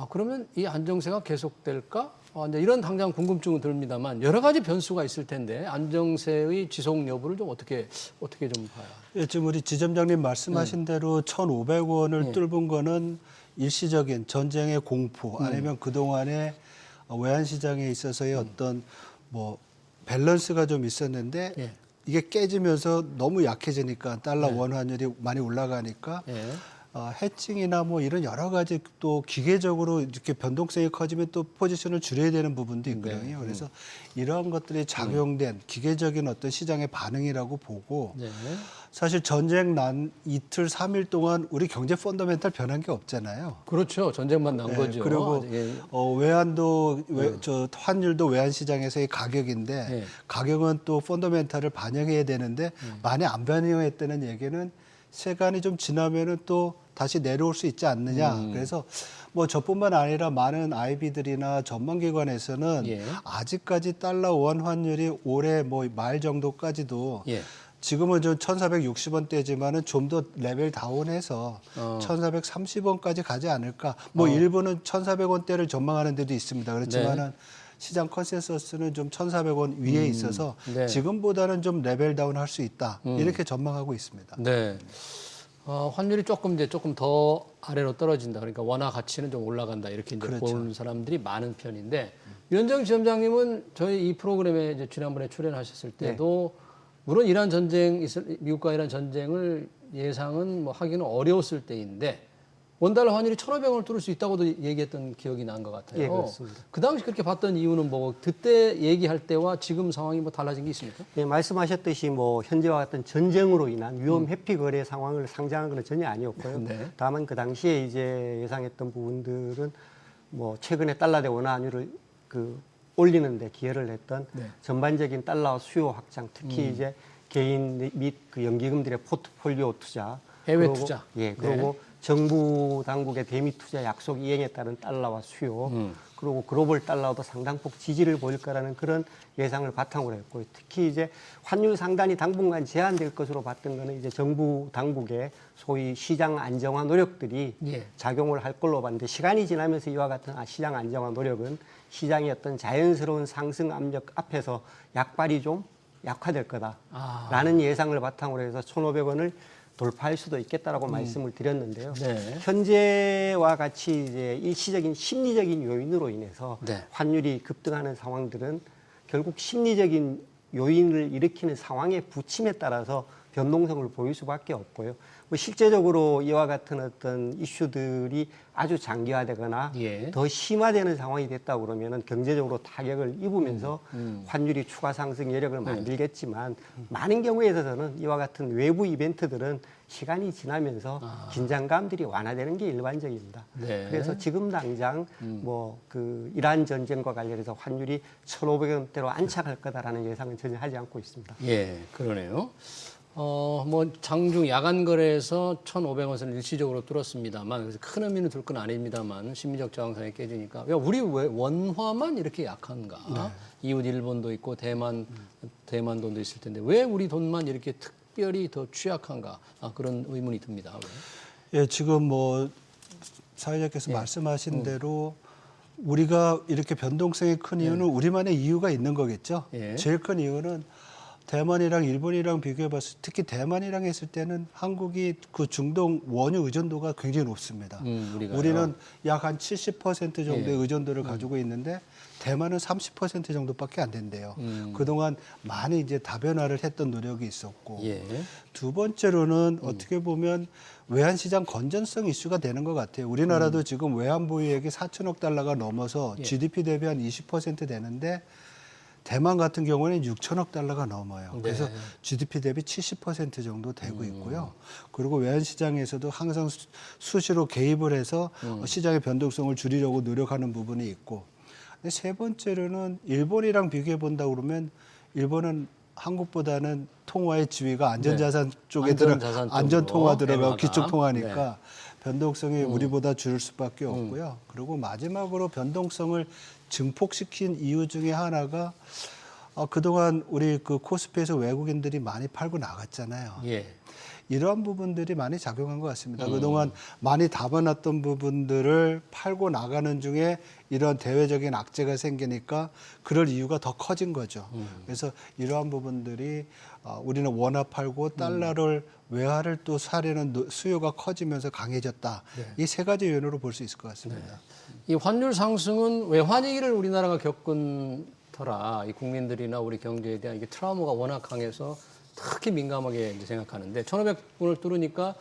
그러면 이 안정세가 계속될까? 이제 이런 당장 궁금증은 듭니다만 여러 가지 변수가 있을 텐데 안정세의 지속 여부를 좀 어떻게 좀 봐야. 예, 지금 우리 지점장님 말씀하신 대로 1,500원을 뚫은 거는 일시적인 전쟁의 공포 아니면 그동안에 외환시장에 있어서의 어떤 뭐 밸런스가 좀 있었는데 예. 이게 깨지면서 너무 약해지니까 달러 원 환율이 많이 올라가니까 예. 해칭이나 뭐 이런 여러 가지 또 기계적으로 이렇게 변동성이 커지면 또 포지션을 줄여야 되는 부분도 있거든요. 그래서 이러한 것들이 작용된 기계적인 어떤 시장의 반응이라고 보고 네. 사실 전쟁 난 이틀, 3일 동안 우리 경제 펀더멘탈 변한 게 없잖아요. 그렇죠. 전쟁만 난 네, 거죠. 그리고 예. 외환도 저 환율도 외환 시장에서의 가격인데 네. 가격은 또 펀더멘탈을 반영해야 되는데 많이 안 반영했다는 얘기는 시간이 좀 지나면은 또 다시 내려올 수 있지 않느냐. 그래서 뭐 저뿐만 아니라 많은 IB들이나 전망기관에서는 예. 아직까지 달러 원 환율이 올해 뭐 말 정도까지도 예. 지금은 좀 1,460원대지만은 좀 더 레벨 다운해서 1,430원까지 가지 않을까. 뭐 일부는 1,400원대를 전망하는 데도 있습니다. 그렇지만은 네. 시장 컨센서스는 좀 1,400원 위에 있어서 네. 지금보다는 좀 레벨 다운 할 수 있다. 이렇게 전망하고 있습니다. 네. 환율이 조금 더 아래로 떨어진다. 그러니까 원화 가치는 좀 올라간다. 이렇게 이제 그렇죠. 보는 사람들이 많은 편인데 유현정 지점장님은 저희 이 프로그램에 이제 지난번에 출연하셨을 때도 물론 미국과 이란 전쟁을 예상은 뭐 하기는 어려웠을 때인데 원달러 환율이 1,500원을 뚫을 수 있다고도 얘기했던 기억이 난 것 같아요. 예, 그렇습니다. 그 당시 그렇게 봤던 이유는 뭐고 그때 얘기할 때와 지금 상황이 뭐 달라진 게 있습니까? 예, 말씀하셨듯이 뭐 현재와 같은 전쟁으로 인한 위험 회피 거래 상황을 상정한 것은 전혀 아니었고요. 네. 다만 그 당시에 이제 예상했던 부분들은 뭐 최근에 달러 대 원화 환율을 올리는데 기여를 했던 네. 전반적인 달러 수요 확장, 특히 이제 개인 및 그 연기금들의 포트폴리오 투자, 해외 그리고, 투자. 예, 그리고 정부 당국의 대미 투자 약속 이행에 따른 달러와 수요, 그리고 글로벌 달러도 상당폭 지지를 보일 거라는 그런 예상을 바탕으로 했고요. 특히 이제 환율 상단이 당분간 제한될 것으로 봤던 거는 이제 정부 당국의 소위 시장 안정화 노력들이 예. 작용을 할 걸로 봤는데 시간이 지나면서 이와 같은 시장 안정화 노력은 시장의 어떤 자연스러운 상승 압력 앞에서 약발이 좀 약화될 거다라는 예상을 바탕으로 해서 1,500원을 돌파할 수도 있겠다라고 말씀을 드렸는데요. 네. 현재와 같이 이제 일시적인 심리적인 요인으로 인해서 네. 환율이 급등하는 상황들은 결국 심리적인 요인을 일으키는 상황의 부침에 따라서 변동성을 보일 수밖에 없고요. 뭐 실제적으로 이와 같은 어떤 이슈들이 아주 장기화되거나 예. 더 심화되는 상황이 됐다 그러면은 경제적으로 타격을 입으면서 환율이 추가 상승 여력을 만들겠지만 많은 경우에 있어서는 이와 같은 외부 이벤트들은 시간이 지나면서 긴장감들이 완화되는 게 일반적입니다. 네. 그래서 지금 당장 이란 전쟁과 관련해서 환율이 1,500원대로 안착할 거다라는 예상은 전혀 하지 않고 있습니다. 예, 그러네요. 뭐 장중 야간 거래에서 1,500원선을 일시적으로 뚫었습니다만 그래서 큰 의미는 둘 건 아닙니다만 심리적 저항선이 깨지니까 야, 우리 왜 원화만 이렇게 약한가? 이웃 일본도 있고 대만 돈도 있을 텐데 왜 우리 돈만 이렇게 특별히 더 취약한가? 그런 의문이 듭니다. 예, 지금 뭐 사회자께서 말씀하신 대로 우리가 이렇게 변동성이 큰 이유는 우리만의 이유가 있는 거겠죠. 예. 제일 큰 이유는 대만이랑 일본이랑 비교해봤을 때 특히 대만이랑 했을 때는 한국이 그 중동 원유 의존도가 굉장히 높습니다. 우리가요? 우리는 약 한 70% 정도의 의존도를 가지고 있는데 대만은 30% 정도밖에 안 된대요. 그동안 많이 이제 다변화를 했던 노력이 있었고 예. 두 번째로는 어떻게 보면 외환시장 건전성 이슈가 되는 것 같아요. 우리나라도 지금 외환 보유액이 4천억 달러가 넘어서 GDP 대비 한 20% 되는데 대만 같은 경우는 6천억 달러가 넘어요. 그래서 GDP 대비 70% 정도 되고 있고요. 그리고 외환시장에서도 항상 수시로 개입을 해서 시장의 변동성을 줄이려고 노력하는 부분이 있고. 근데 세 번째로는 일본이랑 비교해 본다 그러면 일본은 한국보다는 통화의 지위가 안전자산 쪽에 안전자산 쪽으로, 안전통화 들어가고 대마가. 기축통화니까 변동성이 우리보다 줄 수밖에 없고요. 그리고 마지막으로 변동성을 증폭시킨 이유 중에 하나가 그동안 우리 그 코스피에서 외국인들이 많이 팔고 나갔잖아요. 예. 이러한 부분들이 많이 작용한 것 같습니다. 그동안 많이 담아놨던 부분들을 팔고 나가는 중에 이런 대외적인 악재가 생기니까 그럴 이유가 더 커진 거죠. 그래서 이러한 부분들이 우리는 원화 팔고 달러를 외화를 또 사려는 수요가 커지면서 강해졌다. 이 세 가지 요인으로 볼 수 있을 것 같습니다. 이 환율 상승은 외환위기를 우리나라가 겪은 터라 이 국민들이나 우리 경제에 대한 이게 트라우마가 워낙 강해서 특히 민감하게 이제 생각하는데 1,500분을 뚫으니까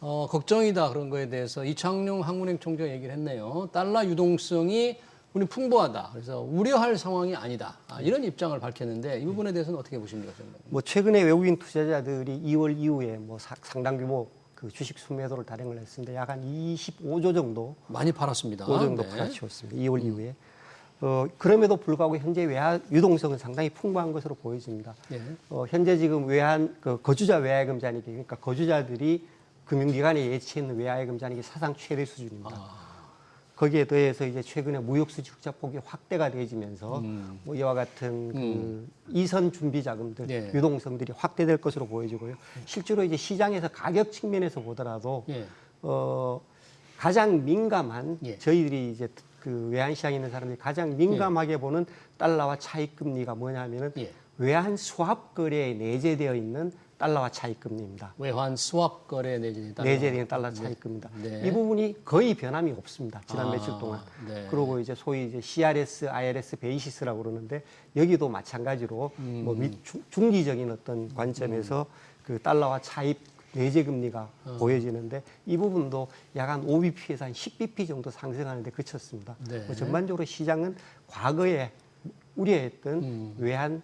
걱정이다 그런 거에 대해서 이창용 한국은행 총재가 얘기를 했네요. 달러 유동성이 우리 풍부하다. 그래서 우려할 상황이 아니다. 이런 입장을 밝혔는데 이 부분에 대해서는 어떻게 보십니까, 선생님? 뭐 최근에 외국인 투자자들이 2월 이후에 뭐 상당 규모 그 주식 순매도를 단행을 했습니다. 약 한 25조 정도 많이 팔았습니다. 5조 정도 팔아치웠습니다. 2월 이후에. 그럼에도 불구하고 현재 외화 유동성은 상당히 풍부한 것으로 보여집니다. 예. 현재 지금 거주자 외화예금 잔액이 그러니까 거주자들이 금융기관에 예치했는 외화예금 잔액이 사상 최대 수준입니다. 거기에 더해서 이제 최근에 무역수지 흑자폭이 확대가 되어지면서 뭐 이와 같은 그 이선 준비 자금들 예. 유동성들이 확대될 것으로 보여지고요. 실제로 이제 시장에서 가격 측면에서 보더라도 예. 가장 민감한 예. 저희들이 이제 그 외환 시장에 있는 사람들이 가장 민감하게 보는 달러와 차익 금리가 뭐냐면은 예. 외환 수합 거래에 내재되어 있는 달러와 차익 금리입니다. 외환 수합 거래 내재되는 달러 차익 금리입니다. 네. 이 부분이 거의 변함이 없습니다. 지난 며칠 동안. 네. 그리고 이제 소위 이제 CRS, IRS 베이시스라고 그러는데 여기도 마찬가지로 뭐 중기적인 어떤 관점에서 그 달러와 차익 내재 금리가 보여지는데 이 부분도 약 한 5bp에서 한 10bp 정도 상승하는데 그쳤습니다. 네. 뭐 전반적으로 시장은 과거에 우려했던 외환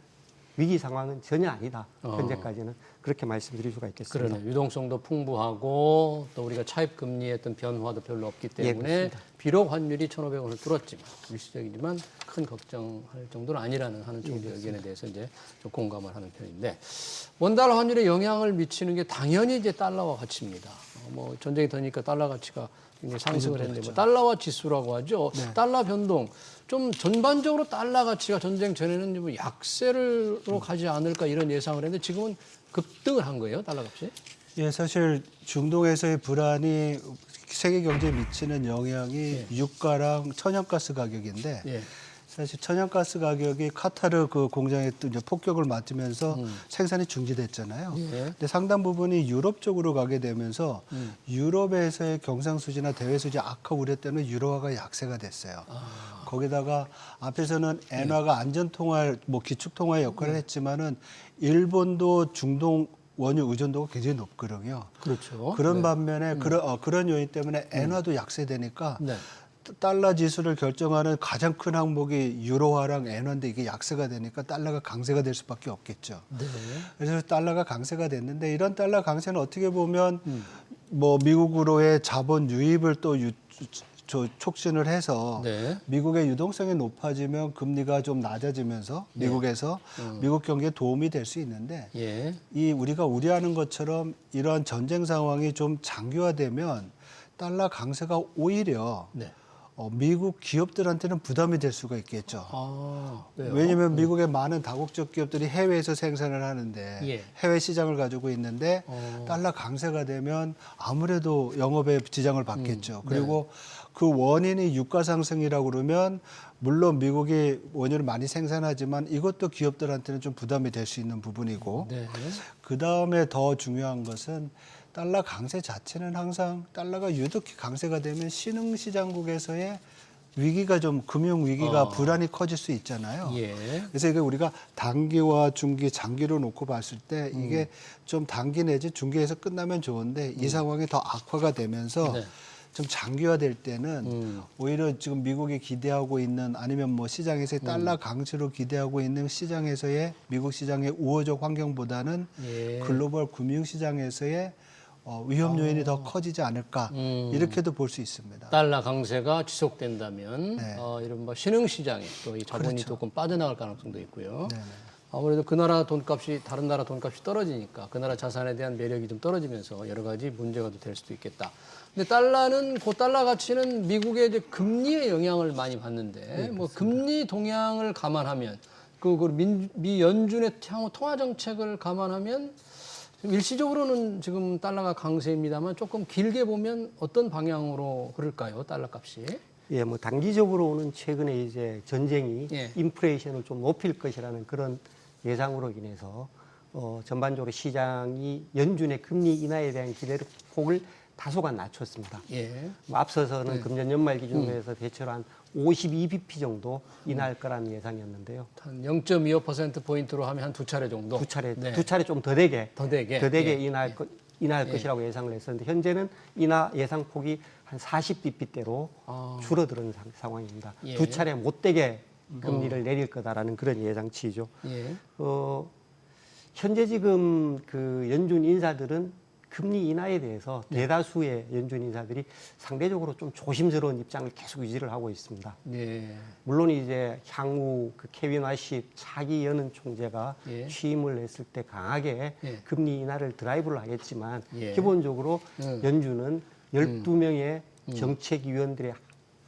위기 상황은 전혀 아니다. 현재까지는 그렇게 말씀드릴 수가 있겠습니다. 그러네. 유동성도 풍부하고 또 우리가 차입 금리의 어떤 변화도 별로 없기 때문에 그렇습니다. 비록 환율이 1,500원을 뚫었지만 일시적이지만 큰 걱정할 정도는 아니라는 하는 총재 의견에 대해서 이제 좀 공감을 하는 편인데 원달러 환율에 영향을 미치는 게 당연히 이제 달러와 가치입니다. 뭐 전쟁이 되니까 달러 가치가 굉장히 상승을 했는데 뭐 달러와 지수라고 하죠. 달러 변동 좀 전반적으로 달러 가치가 전쟁 전에는 뭐 약세로 가지 않을까 이런 예상을 했는데 지금은 급등을 한 거예요, 달러 값이? 예, 사실 중동에서의 불안이 세계 경제에 미치는 영향이 유가랑 천연가스 가격인데 예. 사실 천연가스 가격이 카타르 그 공장에 또 이제 폭격을 맞으면서 생산이 중지됐잖아요. 예. 근데 상당 부분이 유럽 쪽으로 가게 되면서 유럽에서의 경상수지나 대외수지 악화 우려 때문에 유로화가 약세가 됐어요. 거기다가 앞에서는 엔화가 안전통화, 뭐 기축통화의 역할을 했지만은 일본도 중동 원유 의존도가 굉장히 높거든요. 그렇죠. 그런 반면에 그런 요인 때문에 엔화도 약세되니까 네. 달러 지수를 결정하는 가장 큰 항목이 유로화랑 엔화인데 이게 약세가 되니까 달러가 강세가 될 수밖에 없겠죠. 네. 그래서 달러가 강세가 됐는데 이런 달러 강세는 어떻게 보면 뭐 미국으로의 자본 유입을 또 촉진을 해서 네. 미국의 유동성이 높아지면 금리가 좀 낮아지면서 미국에서 미국 경기에 도움이 될 수 있는데 예. 이 우리가 우려하는 것처럼 이러한 전쟁 상황이 좀 장기화되면 달러 강세가 오히려 네. 미국 기업들한테는 부담이 될 수가 있겠죠. 왜요? 왜냐하면 미국의 많은 다국적 기업들이 해외에서 생산을 하는데 예. 해외 시장을 가지고 있는데 달러 강세가 되면 아무래도 영업에 지장을 받겠죠. 그리고 그 원인이 유가 상승이라고 그러면 물론 미국이 원유를 많이 생산하지만 이것도 기업들한테는 좀 부담이 될 수 있는 부분이고 네. 그다음에 더 중요한 것은 달러 강세 자체는 항상 달러가 유독히 강세가 되면 신흥시장국에서의 위기가 좀 금융 위기가 불안이 커질 수 있잖아요. 예. 그래서 이게 우리가 단기와 중기, 장기로 놓고 봤을 때 이게 좀 단기 내지 중기에서 끝나면 좋은데 이 상황이 더 악화가 되면서 네. 좀 장기화될 때는 오히려 지금 미국이 기대하고 있는 아니면 뭐 시장에서의 달러 강세로 기대하고 있는 시장에서의 미국 시장의 우호적 환경보다는 예. 글로벌 금융시장에서의 위험 요인이 더 커지지 않을까 이렇게도 볼 수 있습니다. 달러 강세가 지속된다면 네. 이른바 신흥시장에 또 이 자본이 그렇죠. 조금 빠져나갈 가능성도 있고요. 네네. 아무래도 그 나라 돈값이 다른 나라 돈값이 떨어지니까 그 나라 자산에 대한 매력이 좀 떨어지면서 여러 가지 문제가 될 수도 있겠다. 근데 달러는 그 달러 가치는 미국의 이제 금리의 영향을 많이 받는데 뭐 금리 동향을 감안하면 미 연준의 향후 통화 정책을 감안하면 일시적으로는 지금 달러가 강세입니다만 조금 길게 보면 어떤 방향으로 흐를까요? 달러 값이? 예, 뭐 단기적으로는 최근에 이제 전쟁이 예. 인플레이션을 좀 높일 것이라는 그런 예상으로 인해서 전반적으로 시장이 연준의 금리 인하에 대한 기대를 폭을 다소간 낮췄습니다. 예. 뭐 앞서서는 금년 연말 기준으로 해서 대체로 한 52bp 정도 인하할 거라는 예상이었는데요. 한 0.25%포인트로 하면 한 두 차례 정도? 두 차례 네. 두 차례 좀 더 되게 예. 인하할 것이라고 예상을 했었는데 현재는 인하 예상 폭이 한 40bp대로 줄어드는 상황입니다. 예. 두 차례 못 되게 금리를 내릴 거다라는 그런 예상치죠. 예. 현재 지금 그 연준 인사들은 금리 인하에 대해서 대다수의 연준 인사들이 상대적으로 좀 조심스러운 입장을 계속 유지를 하고 있습니다. 예. 물론 이제 향후 그 케빈 와시 차기 연은 총재가 예. 취임을 했을 때 강하게 예. 금리 인하를 드라이브를 하겠지만 예. 기본적으로 연준은 12명의 정책위원들의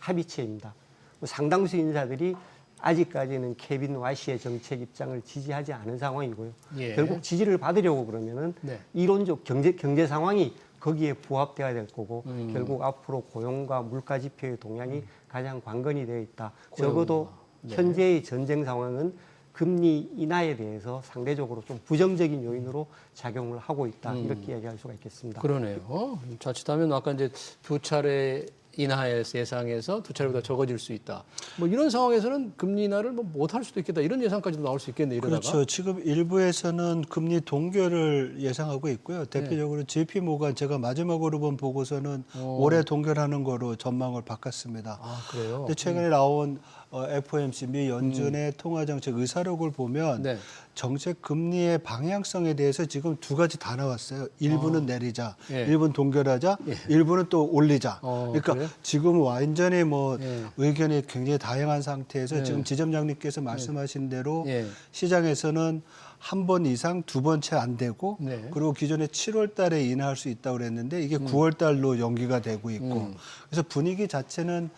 합의체입니다. 상당수 인사들이 아직까지는 케빈 와시의 정책 입장을 지지하지 않은 상황이고요. 예. 결국 지지를 받으려고 그러면은 네. 이론적 경제 상황이 거기에 부합돼야 될 거고 결국 앞으로 고용과 물가 지표의 동향이 가장 관건이 되어 있다. 적어도 네. 현재의 전쟁 상황은 금리 인하에 대해서 상대적으로 좀 부정적인 요인으로 작용을 하고 있다. 이렇게 이야기할 수가 있겠습니다. 그러네요. 자칫하면 아까 이제 두 차례 인하의 예상에서 두 차례보다 적어질 수 있다. 뭐 이런 상황에서는 금리 인하를 뭐 못할 수도 있겠다. 이런 예상까지도 나올 수 있겠네. 이러다가. 그렇죠. 지금 일부에서는 금리 동결을 예상하고 있고요. 대표적으로 JP 모간 제가 마지막으로 본 보고서는 올해 동결하는 거로 전망을 바꿨습니다. 아, 그래요? 근데 최근에 나온 FOMC 미 연준의 통화정책 의사록을 보면 네. 정책 금리의 방향성에 대해서 지금 두 가지 다 나왔어요. 일부는 내리자, 예. 일부는 동결하자, 일부는 또 올리자. 그러니까 그래요? 지금 완전히 뭐 예. 의견이 굉장히 다양한 상태에서 예. 지금 지점장님께서 말씀하신 대로 예. 시장에서는 한 번 이상 두 번 채 안 되고 네. 그리고 기존에 7월 달에 인하할 수 있다고 그랬는데 이게 9월 달로 연기가 되고 있고 그래서 분위기 자체는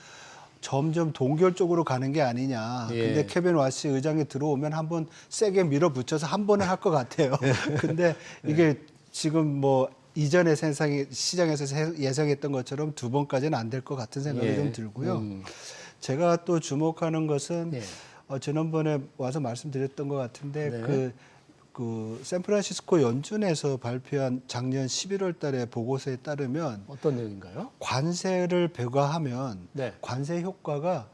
점점 동결 쪽으로 가는 게 아니냐. 예. 근데 케빈 와시 의장이 들어오면 한번 세게 밀어붙여서 한 번은 할 것 같아요. 근데 이게 지금 뭐 이전의 시장에서 예상했던 것처럼 두 번까지는 안 될 것 같은 생각이 예. 좀 들고요. 제가 또 주목하는 것은 예. 지난번에 와서 말씀드렸던 것 같은데 네. 그 샌프란시스코 연준에서 발표한 작년 11월 달에 보고서에 따르면 어떤 내용인가요? 관세를 배가하면 네. 관세 효과가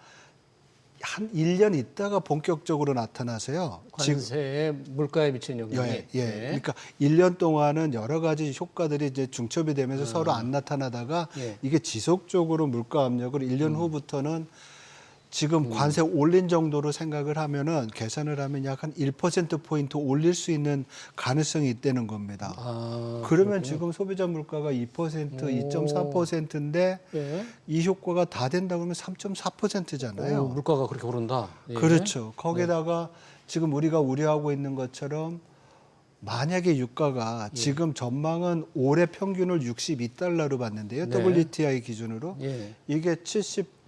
한 1년 있다가 본격적으로 나타나서요. 관세에 물가에 미치는 영향이. 예. 그러니까 1년 동안은 여러 가지 효과들이 이제 중첩이 되면서 서로 안 나타나다가 예. 이게 지속적으로 물가 압력을 1년 후부터는 지금 관세 올린 정도로 생각을 하면은 계산을 하면 약 한 1%포인트 올릴 수 있는 가능성이 있다는 겁니다. 아, 그러면 지금 소비자 물가가 2%, 2.4%인데 예. 이 효과가 다 된다 그러면 3.4%잖아요. 물가가 그렇게 오른다. 예. 그렇죠. 거기다가 지금 우리가 우려하고 있는 것처럼 만약에 유가가 지금 전망은 올해 평균을 62달러로 봤는데요. 네. WTI 기준으로. 예. 이게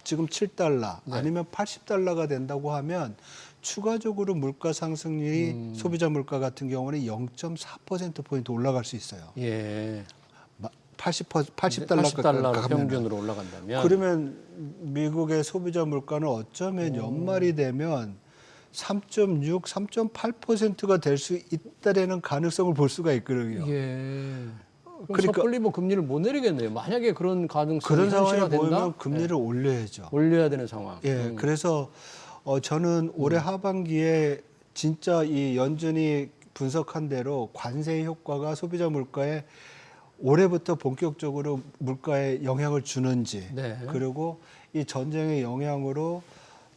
지금 7달러 네. 아니면 80달러가 된다고 하면 추가적으로 물가 상승률이 소비자 물가 같은 경우는 0.4%포인트 올라갈 수 있어요. 예. 80달러가 평균으로 올라간다면. 그러면 미국의 소비자 물가는 어쩌면 연말이 되면 3.6, 3.8%가 될 수 있다라는 가능성을 볼 수가 있거든요. 예. 그러니까 섣불리 뭐 금리를 못 내리겠네요. 만약에 그런 가능성이 그런 상황에 현실화된다? 보이면 금리를 올려야죠. 올려야 되는 상황. 예, 그래서 저는 올해 하반기에 진짜 이 연준이 분석한 대로 관세 효과가 소비자 물가에 올해부터 본격적으로 물가에 영향을 주는지 네. 그리고 이 전쟁의 영향으로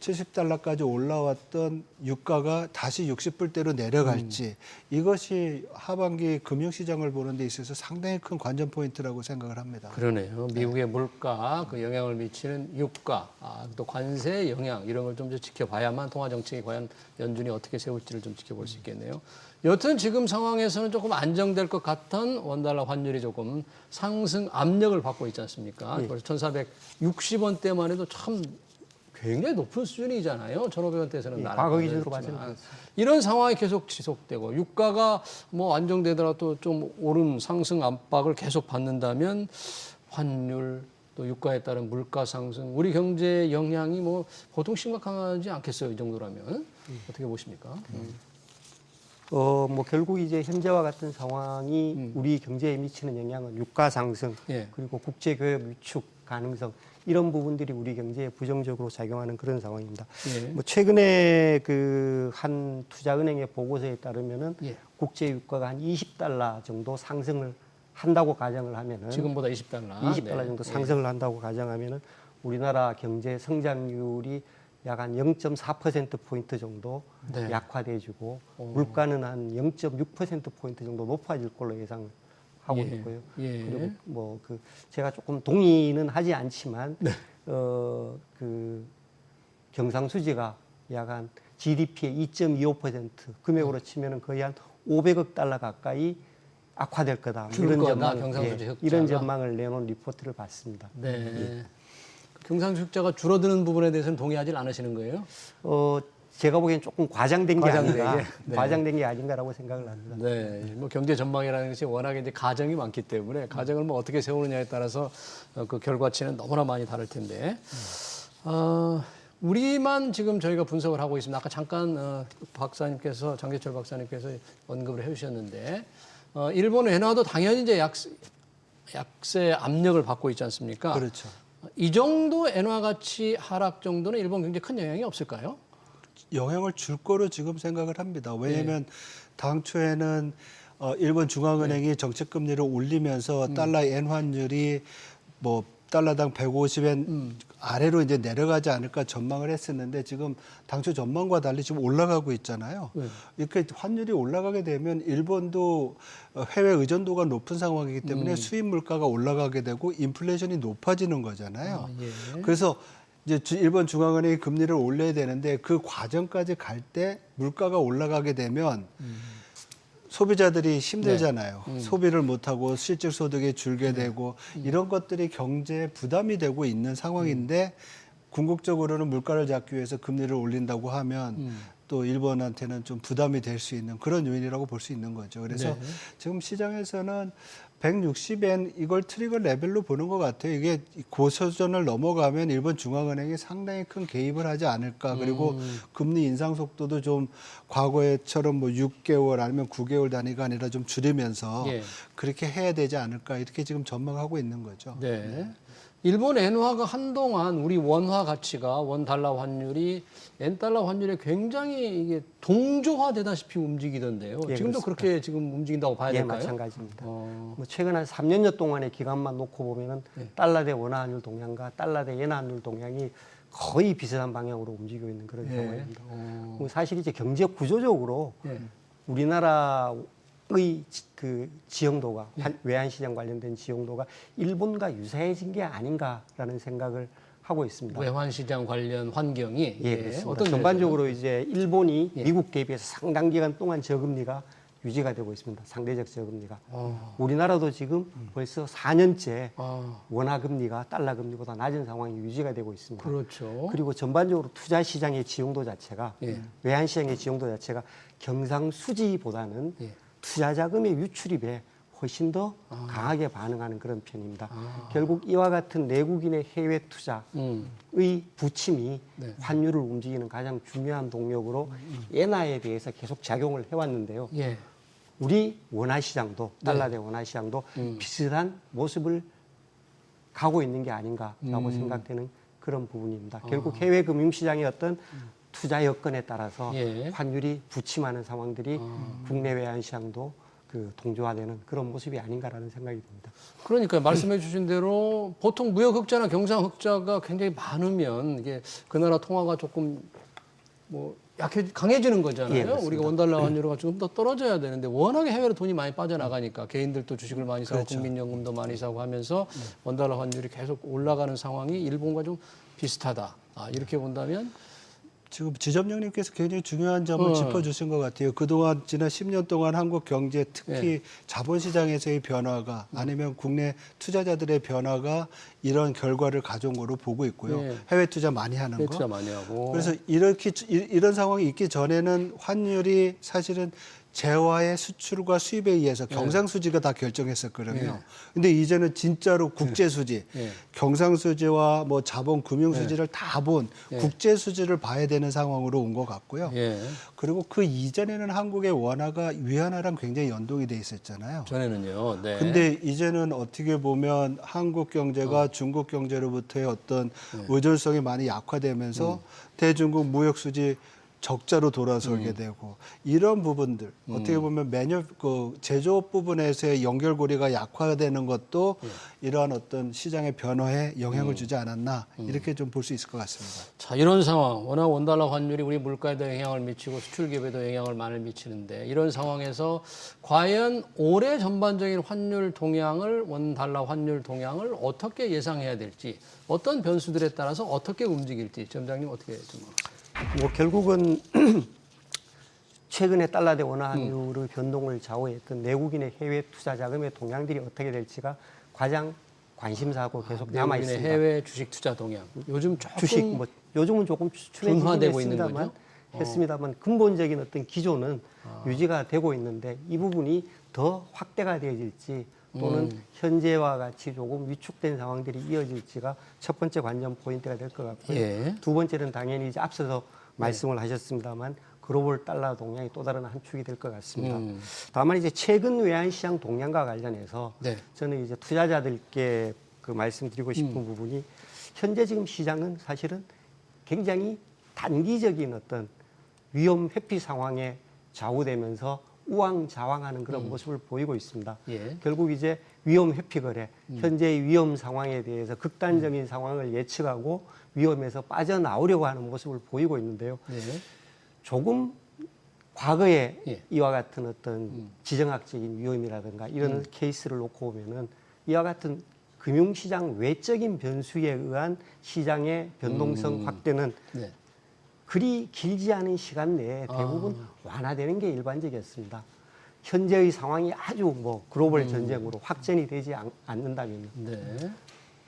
70달러까지 올라왔던 유가가 다시 60불대로 내려갈지 이것이 하반기 금융시장을 보는 데 있어서 상당히 큰 관전 포인트라고 생각을 합니다. 그러네요. 미국의 물가, 그 영향을 미치는 유가, 또 관세 영향 이런 걸 좀 지켜봐야만 통화 정책이 과연 연준이 어떻게 세울지를 좀 지켜볼 수 있겠네요. 여튼 지금 상황에서는 조금 안정될 것 같은 원달러 환율이 조금 상승 압력을 받고 있지 않습니까? 벌써 1,460원대만 해도 참 굉장히 높은 수준이잖아요. 1,500원대에서는 과거 기준으로 봐서는 이런 상황이 계속 지속되고 유가가 뭐 안정되더라도 좀 오른 상승 압박을 계속 받는다면 환율 또 유가에 따른 물가 상승 우리 경제에 영향이 뭐 보통 심각하지 않겠어요. 이 정도라면 어떻게 보십니까? 뭐 결국 이제 현재와 같은 상황이 우리 경제에 미치는 영향은 유가 상승 예. 그리고 국제 교역 위축 가능성 이런 부분들이 우리 경제에 부정적으로 작용하는 그런 상황입니다. 예. 뭐 최근에 그 한 투자은행의 보고서에 따르면은 예. 국제 유가가 한 20달러 정도 상승을 한다고 가정을 하면은 지금보다 20달러. 20달러 정도 상승을 한다고 가정하면은 우리나라 경제 성장률이 약 한 0.4%포인트 정도 네. 약화돼지고 물가는 한 0.6%포인트 정도 높아질 걸로 예상하고 예. 있고요. 예. 그리고 뭐 그 제가 조금 동의는 하지 않지만 네. 그 경상수지가 약 한 GDP의 2.25% 금액으로 치면은 거의 한 500억 달러 가까이 악화될 거다. 줄 거다, 경상수지 흑자가. 이런 전망을 내놓은 리포트를 봤습니다. 네. 경상수 흑자가 줄어드는 부분에 대해서는 동의하지 않으시는 거예요? 제가 보기엔 조금 과장된 게 과장되게? 아닌가, 네. 과장된 게 아닌가라고 생각을 합니다. 네, 뭐 경제 전망이라는 것이 워낙에 이제 가정이 많기 때문에 가정을 뭐 어떻게 세우느냐에 따라서 그 결과치는 너무나 많이 다를 텐데, 우리만 지금 저희가 분석을 하고 있습니다. 아까 잠깐 박사님께서 장재철 박사님께서 언급을 해주셨는데, 일본 엔화도 당연히 이제 약세 압력을 받고 있지 않습니까? 그렇죠. 이 정도 엔화 가치 하락 정도는 일본 경제에 큰 영향이 없을까요? 영향을 줄 거로 지금 생각을 합니다. 왜냐하면 당초에는 일본 중앙은행이 정책 금리를 올리면서 달러 엔 환율이 뭐 달러당 150엔 아래로 이제 내려가지 않을까 전망을 했었는데 지금 당초 전망과 달리 지금 올라가고 있잖아요. 이렇게 환율이 올라가게 되면 일본도 해외 의존도가 높은 상황이기 때문에 수입 물가가 올라가게 되고 인플레이션이 높아지는 거잖아요. 예. 그래서 이제 일본 중앙은행이 금리를 올려야 되는데 그 과정까지 갈 때 물가가 올라가게 되면 소비자들이 힘들잖아요. 소비를 못하고 실질 소득이 줄게 되고 이런 것들이 경제에 부담이 되고 있는 상황인데 궁극적으로는 물가를 잡기 위해서 금리를 올린다고 하면 또 일본한테는 좀 부담이 될 수 있는 그런 요인이라고 볼 수 있는 거죠. 그래서 지금 시장에서는 160엔 이걸 트리거 레벨로 보는 것 같아요. 이게 고수준을 넘어가면 일본 중앙은행이 상당히 큰 개입을 하지 않을까. 그리고 금리 인상 속도도 좀 과거에처럼 뭐 6개월 아니면 9개월 단위가 아니라 좀 줄이면서 그렇게 해야 되지 않을까. 이렇게 지금 전망하고 있는 거죠. 네. 일본 엔화가 한동안 우리 원화 가치가 원 달러 환율이 엔 달러 환율에 굉장히 이게 동조화되다시피 움직이던데요. 예, 지금도 그렇습니다. 그렇게 지금 움직인다고 봐야 예, 될까요? 마찬가지입니다. 뭐 최근 한 3년여 동안의 기간만 놓고 보면은 달러 대 원화 환율 동향과 달러 대 yen 환율 동향이 거의 비슷한 방향으로 움직이고 있는 그런 상황입니다. 뭐 사실 이제 경제 구조적으로 우리나라의 그 지형도가 외환시장 관련된 지형도가 일본과 유사해진 게 아닌가라는 생각을 하고 있습니다. 외환시장 관련 환경이 그렇습니다. 어떤 전반적으로 이제 일본이 미국 대비해서 상당 기간 동안 저금리가 유지가 되고 있습니다. 상대적 저금리가. 우리나라도 지금 벌써 4년째 원화 금리가 달러 금리보다 낮은 상황이 유지가 되고 있습니다. 그렇죠. 그리고 전반적으로 투자 시장의 지형도 자체가 외환 시장의 지형도 자체가 경상수지보다는 투자 자금의 유출입에 훨씬 더 강하게 반응하는 그런 편입니다. 결국 이와 같은 내국인의 해외 투자의 부침이 환율을 움직이는 가장 중요한 동력으로 엔화에 대해서 계속 작용을 해왔는데요. 우리 원화 시장도 달러 대 원화 시장도 비슷한 모습을 가고 있는 게 아닌가라고 생각되는 그런 부분입니다. 결국 해외 금융 시장의 어떤 투자 여건에 따라서 환율이 부침하는 상황들이 국내 외환 시장도 동조화되는 그런 모습이 아닌가라는 생각이 듭니다. 그러니까 말씀해 주신 대로 보통 무역 흑자나 경상 흑자가 굉장히 많으면 이게 그 나라 통화가 조금 뭐 강해지는 거잖아요. 예, 맞습니다. 우리가 원달러 환율이 좀 더 떨어져야 되는데 워낙에 해외로 돈이 많이 빠져나가니까 개인들도 주식을 많이 사고 그렇죠. 국민연금도 많이 사고 하면서 원달러 환율이 계속 올라가는 상황이 일본과 좀 비슷하다. 이렇게 본다면 지금 지점장님께서 굉장히 중요한 점을 짚어주신 것 같아요. 그동안 지난 10년 동안 한국 경제 특히 자본시장에서의 변화가 아니면 국내 투자자들의 변화가 이런 결과를 가져온 거로 보고 있고요. 예. 해외 투자 많이 하는 해외 거. 투자 많이 하고 그래서 이런 상황이 있기 전에는 환율이 사실은 재화의 수출과 수입에 의해서 경상수지가 다 결정했었거든요. 근데 이제는 진짜로 국제수지, 경상수지와 뭐 자본 금융수지를 다 본 국제수지를 봐야 되는 상황으로 온 것 같고요. 예. 그리고 그 이전에는 한국의 원화가 위안화랑 굉장히 연동이 돼 있었잖아요. 전에는요. 네. 근데 이제는 어떻게 보면 한국 경제가 중국 경제로부터의 어떤 의존성이 많이 약화되면서 대중국 무역 수지 적자로 돌아서게 되고 이런 부분들 어떻게 보면 제조업 부분에서의 연결고리가 약화되는 것도 이러한 어떤 시장의 변화에 영향을 주지 않았나 이렇게 좀 볼 수 있을 것 같습니다. 자, 이런 상황, 워낙 원달러 환율이 우리 물가에도 영향을 미치고 수출 기업에도 영향을 많이 미치는데 이런 상황에서 과연 올해 전반적인 환율 동향을 원달러 환율 동향을 어떻게 예상해야 될지 어떤 변수들에 따라서 어떻게 움직일지 점장님 어떻게 좀 뭐 결국은 최근에 달러 대 원화 환율의 변동을 좌우했던 내국인의 해외 투자 자금의 동향들이 어떻게 될지가 가장 관심사고 계속 남아 내국인의 있습니다. 해외 주식 투자 동향. 요즘 조금 주식 뭐 요즘은 조금 추천해지긴 둔화되고 있는 했습니다만 근본적인 어떤 기조는 유지가 되고 있는데 이 부분이 더 확대가 되어질지 또는 현재와 같이 조금 위축된 상황들이 이어질지가 첫 번째 관전 포인트가 될 것 같고요. 예. 두 번째는 당연히 이제 앞서서 말씀을 하셨습니다만 글로벌 달러 동향이 또 다른 한 축이 될 것 같습니다. 다만 이제 최근 외환시장 동향과 관련해서 네. 저는 이제 투자자들께 그 말씀드리고 싶은 부분이 현재 지금 시장은 사실은 굉장히 단기적인 어떤 위험 회피 상황에 좌우되면서 우왕좌왕하는 그런 모습을 보이고 있습니다. 예. 결국 이제 위험 회피 거래, 현재의 위험 상황에 대해서 극단적인 상황을 예측하고 위험에서 빠져나오려고 하는 모습을 보이고 있는데요. 예. 조금 과거에 예. 이와 같은 어떤 지정학적인 위험이라든가 이런 케이스를 놓고 보면은 이와 같은 금융시장 외적인 변수에 의한 시장의 변동성 확대는 네. 그리 길지 않은 시간 내에 대부분 완화되는 게 일반적이었습니다. 현재의 상황이 아주 뭐 글로벌 전쟁으로 확전이 되지 않는다면 네.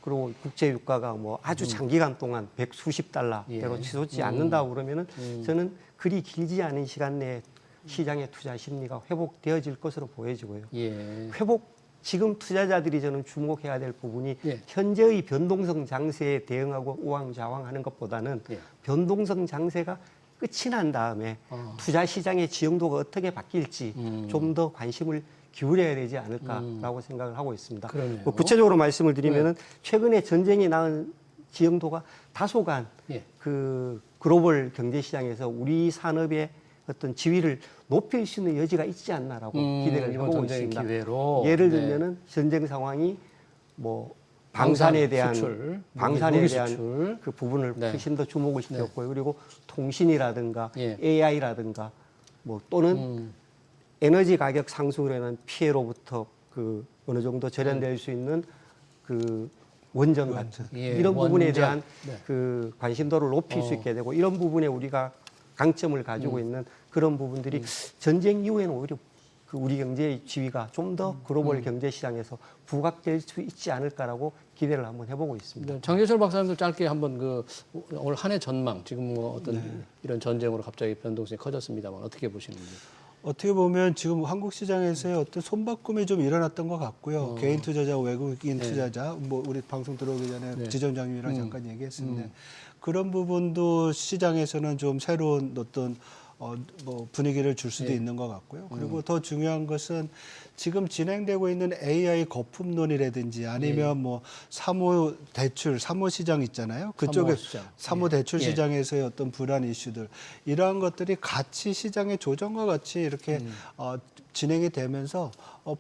그리고 국제 유가가 뭐 아주 장기간 동안 백수십 달러대로 예. 치솟지 않는다고 그러면은 저는 그리 길지 않은 시간 내에 시장의 투자 심리가 회복되어질 것으로 보여지고요. 예. 지금 투자자들이 저는 주목해야 될 부분이 예. 현재의 변동성 장세에 대응하고 우왕좌왕하는 것보다는 예. 변동성 장세가 끝이 난 다음에 투자 시장의 지형도가 어떻게 바뀔지 좀 더 관심을 기울여야 되지 않을까라고 생각을 하고 있습니다. 그러네요. 뭐 구체적으로 말씀을 드리면은 최근에 전쟁이 낳은 지형도가 다소간 예. 그 글로벌 경제 시장에서 우리 산업의 어떤 지위를 높일 수 있는 여지가 있지 않나라고 기대를 이번 해보고 전쟁의 있습니다. 기회로. 예를 네. 들면은 전쟁 상황이 뭐 방산에 대한 수출, 방산에 무기 대한 수출. 그 부분을 네. 훨씬 더 주목을 시켰고요. 그리고 통신이라든가 예. AI라든가 뭐 또는 에너지 가격 상승으로 인한 피해로부터 그 어느 정도 절연될 수 있는 그 원전 같은 예, 이런 부분에 원전. 대한 네. 그 관심도를 높일 수 있게 되고 이런 부분에 우리가 강점을 가지고 있는 그런 부분들이 전쟁 이후에는 오히려 그 우리 경제의 지위가 좀 더 글로벌 경제 시장에서 부각될 수 있지 않을까라고 기대를 한번 해보고 있습니다. 네, 장재철 박사님도 짧게 한번 그 올 한 해 전망 지금 뭐 어떤 이런 전쟁으로 갑자기 변동성이 커졌습니다만 어떻게 보시는지. 어떻게 보면 지금 한국 시장에서의 어떤 손바꿈이 좀 일어났던 것 같고요. 개인 투자자, 외국인 투자자, 뭐 우리 방송 들어오기 전에 지점장님이랑 잠깐 얘기했었는데 그런 부분도 시장에서는 좀 새로운 어떤 뭐 분위기를 줄 수도 있는 것 같고요. 그리고 더 중요한 것은 지금 진행되고 있는 AI 거품론이라든지 아니면 뭐 사모 대출, 사모 시장 있잖아요. 그쪽에 사모 대출 시장에서의 어떤 불안 이슈들 이러한 것들이 같이 시장의 조정과 같이 이렇게 진행이 되면서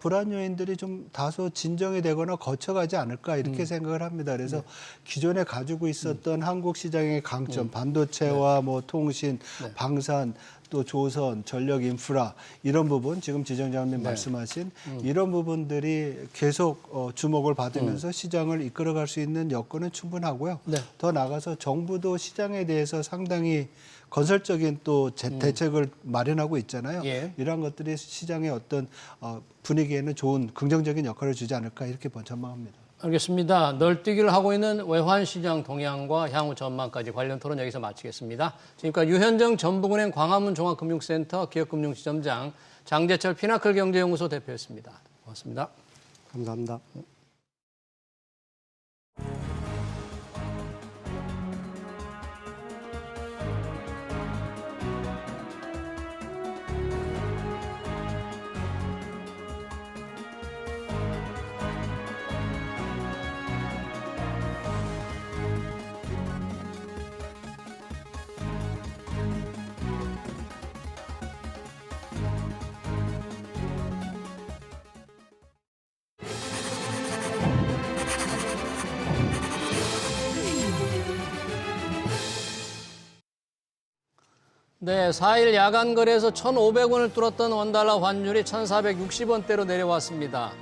불안 요인들이 좀 다소 진정이 되거나 거쳐가지 않을까 이렇게 생각을 합니다. 그래서 기존에 가지고 있었던 한국 시장의 강점, 반도체와 뭐 통신, 방산, 또 조선, 전력 인프라 이런 부분 지금 지점장님 말씀하신 이런 부분들이 계속 주목을 받으면서 시장을 이끌어갈 수 있는 여건은 충분하고요. 더 나아가서 정부도 시장에 대해서 상당히 건설적인 또 대책을 마련하고 있잖아요. 이러한 것들이 시장의 어떤 분위기에는 좋은 긍정적인 역할을 주지 않을까 이렇게 전망합니다. 알겠습니다. 널뛰기를 하고 있는 외환시장 동향과 향후 전망까지 관련 토론 여기서 마치겠습니다. 지금까지 유현정 전북은행 광화문 종합금융센터 기업금융지점장, 장재철 피나클 경제연구소 대표였습니다. 고맙습니다. 감사합니다. 네, 4일 야간 거래에서 1,500원을 뚫었던 원달러 환율이 1,460원대로 내려왔습니다.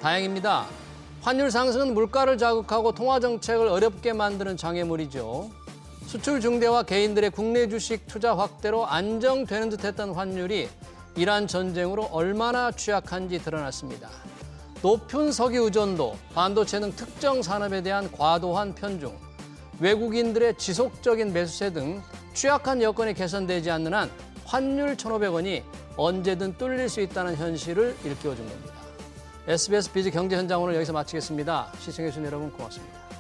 다행입니다. 환율 상승은 물가를 자극하고 통화 정책을 어렵게 만드는 장애물이죠. 수출 증대와 개인들의 국내 주식 투자 확대로 안정되는 듯했던 환율이 이란 전쟁으로 얼마나 취약한지 드러났습니다. 높은 석유 의존도, 반도체 등 특정 산업에 대한 과도한 편중, 외국인들의 지속적인 매수세 등 취약한 여건이 개선되지 않는 한 환율 1,500원이 언제든 뚫릴 수 있다는 현실을 일깨워준 겁니다. SBS 비즈 경제 현장 오늘 여기서 마치겠습니다. 시청해주신 여러분 고맙습니다.